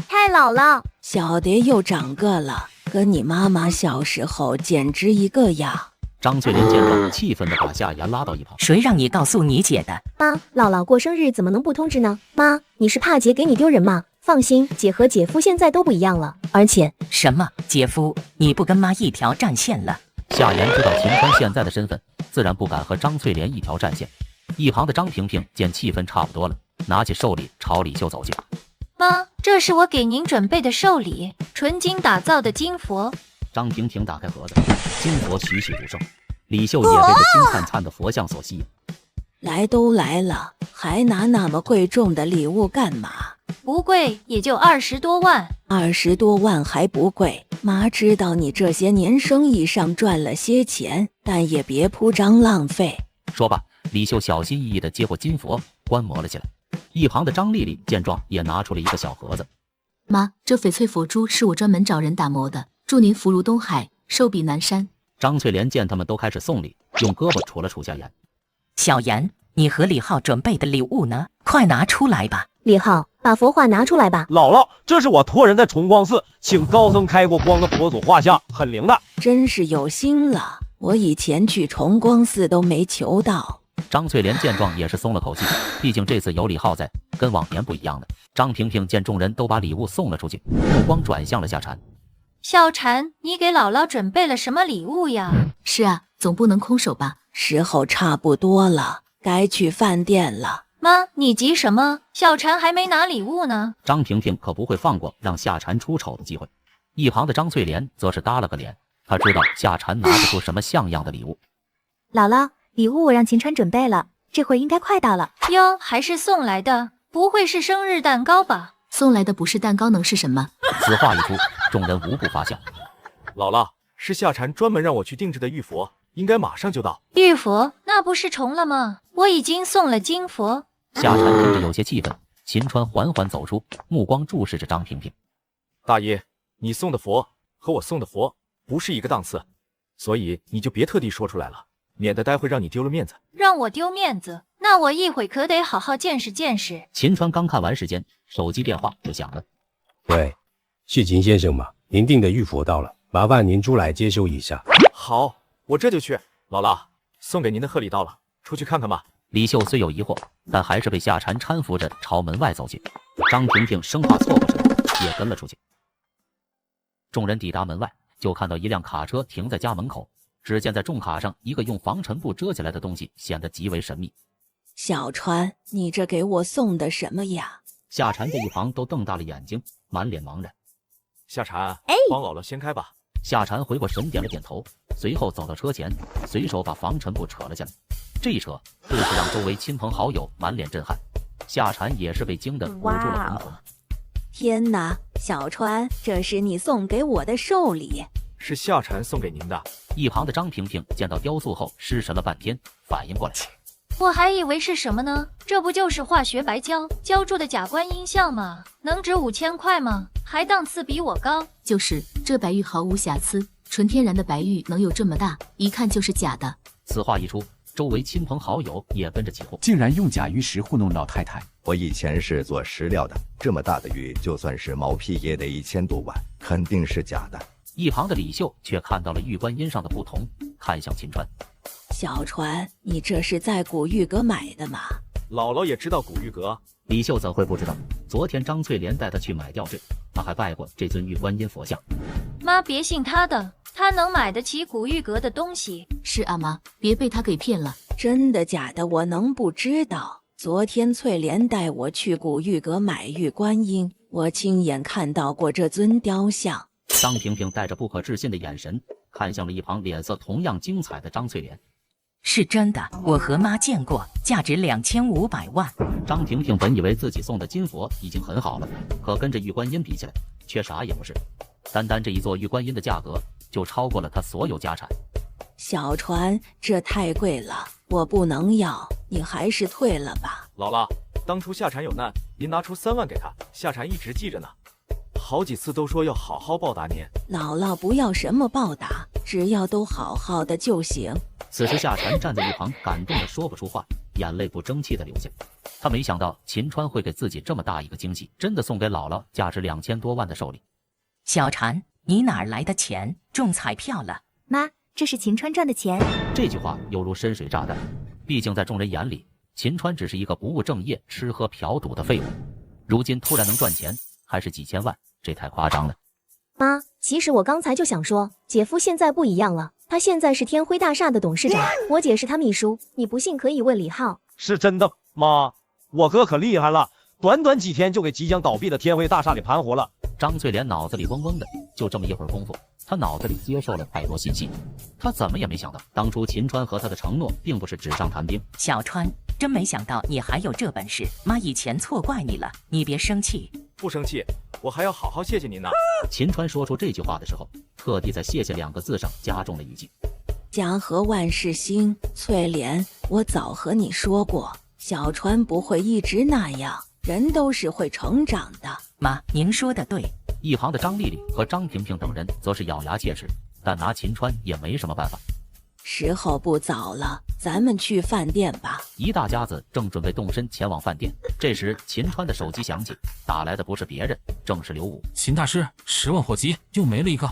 太姥姥，小蝶又长个了，跟你妈妈小时候简直一个样。张翠莲见状，气愤地把夏言拉到一旁。谁让你告诉你姐的？妈，姥姥过生日怎么能不通知呢？妈，你是怕姐给你丢人吗？放心，姐和姐夫现在都不一样了，而且……什么？姐夫？你不跟妈一条战线了？夏言知道秦川现在的身份，自然不敢和张翠莲一条战线。一旁的张萍萍见气氛差不多了，拿起寿礼朝李秀走近。妈，这是我给您准备的寿礼，纯金打造的金佛。张萍萍打开盒子，金佛栩栩如生。李秀也被这金灿灿的佛像所吸引。来都来了，还拿那么贵重的礼物干嘛？不贵，也就20多万。20多万还不贵？妈知道你这些年生意上赚了些钱，但也别铺张浪费。说罢，李秀小心翼翼地接过金佛，观摩了起来。一旁的张丽丽见状，也拿出了一个小盒子。妈，这翡翠佛珠是我专门找人打磨的，祝您福如东海，寿比南山。张翠莲见他们都开始送礼，用胳膊杵了杵下眼。小妍，你和李浩准备的礼物呢？快拿出来吧。李浩，把佛画拿出来吧。姥姥，这是我托人在崇光寺请高僧开过光的佛祖画像，很灵的。真是有心了，我以前去崇光寺都没求到。张翠莲见状也是松了口气，毕竟这次有李浩在，跟往年不一样的。张萍萍见众人都把礼物送了出去，目光转向了夏蝉。小蝉，你给姥姥准备了什么礼物呀？是啊，总不能空手吧？时候差不多了，该去饭店了。妈，你急什么？小蝉还没拿礼物呢。张萍萍可不会放过让夏蝉出丑的机会。一旁的张翠莲则是耷了个脸，她知道夏蝉拿不出什么像样的礼物。姥姥，礼物我让秦川准备了，这会儿应该快到了。哟，还是送来的，不会是生日蛋糕吧？送来的不是蛋糕能是什么？此话一出，众人无不发笑。姥姥，是夏蝉专门让我去定制的玉佛，应该马上就到。玉佛那不是重了吗？我已经送了金佛。夏蝉听着有些气愤，秦川缓缓走出，目光注视着张萍萍。大爷，你送的佛和我送的佛不是一个档次，所以你就别特地说出来了，免得待会让你丢了面子。让我丢面子？那我一会可得好好见识见识。秦川刚看完时间，手机电话就响了。喂，是秦先生吗？您订的玉佛到了，麻烦您出来接收一下。好，我这就去。姥姥，送给您的贺礼到了，出去看看吧。李秀虽有疑惑，但还是被夏蝉搀扶着朝门外走去。张萍萍生怕错过什么，也跟了出去。众人抵达门外，就看到一辆卡车停在家门口。只见在重卡上，一个用防尘布遮起来的东西显得极为神秘。小川，你这给我送的什么呀？夏蝉在一旁都瞪大了眼睛，满脸茫然。夏蝉，帮姥姥掀开吧。夏蝉回过神，点了点头，随后走到车前，随手把防尘布扯了下来。这一扯，顿时让周围亲朋好友满脸震撼。夏蝉也是被惊得捂住了瞳孔。天哪，小川，这是你送给我的寿礼。是夏蝉送给您的。一旁的张萍萍见到雕塑后失神了半天，反应过来，我还以为是什么呢？这不就是化学白胶浇铸的假观音像吗？能值5000块吗？还档次比我高。就是这白玉毫无瑕疵，纯天然的白玉能有这么大，一看就是假的。此话一出，周围亲朋好友也跟着起哄，竟然用假玉石糊弄老太太。我以前是做石料的，这么大的玉，就算是毛坯也得1000多万，肯定是假的。一旁的李秀却看到了玉观音上的不同，看向秦川。小川，你这是在古玉阁买的吗？姥姥也知道古玉阁。李秀怎会不知道？昨天张翠莲带她去买吊坠，她还拜过这尊玉观音佛像。妈，别信他的，他能买得起古玉阁的东西。是啊妈，别被他给骗了。真的假的我能不知道？昨天翠莲带我去古玉阁买玉观音，我亲眼看到过这尊雕像。张萍萍带着不可置信的眼神看向了一旁脸色同样精彩的张翠莲。是真的，我和妈见过，价值2500万。张萍萍本以为自己送的金佛已经很好了，可跟着玉观音比起来，却啥也不是。单单这一座玉观音的价格就超过了她所有家产。小船，这太贵了，我不能要，你还是退了吧。姥姥，当初夏蝉有难，您拿出3万给他，夏蝉一直记着呢，好几次都说要好好报答您。姥姥不要什么报答，只要都好好的就行。此时夏蝉站在一旁，感动的说不出话，眼泪不争气的流下。他没想到秦川会给自己这么大一个惊喜，真的送给姥姥价值2000多万的寿礼。小蝉，你哪来的钱？中彩票了？妈，这是秦川赚的钱。这句话犹如深水炸弹，毕竟在众人眼里，秦川只是一个不务正业、吃喝嫖赌的废物。如今突然能赚钱，还是几千万，这太夸张了。妈，其实我刚才就想说，姐夫现在不一样了，他现在是天辉大厦的董事长，我姐是他秘书，你不信可以问李浩。是真的，妈，我哥可厉害了，短短几天就给即将倒闭的天辉大厦给盘活了。张翠莲脑子里嗡嗡的，就这么一会儿功夫，他脑子里接受了太多信息，他怎么也没想到，当初秦川和他的承诺并不是纸上谈兵。小川，真没想到你还有这本事，妈以前错怪你了，你别生气。不生气，我还要好好谢谢您呢。秦川说出这句话的时候，特地在谢谢2个字上加重了语气。家和万事兴，翠莲，我早和你说过，小川不会一直那样，人都是会成长的。妈，您说的对。一旁的张丽丽和张萍萍等人则是咬牙切齿，但拿秦川也没什么办法。时候不早了，咱们去饭店吧。一大家子正准备动身前往饭店，这时秦川的手机响起，打来的不是别人，正是刘武。秦大师，10万火急又没了一个。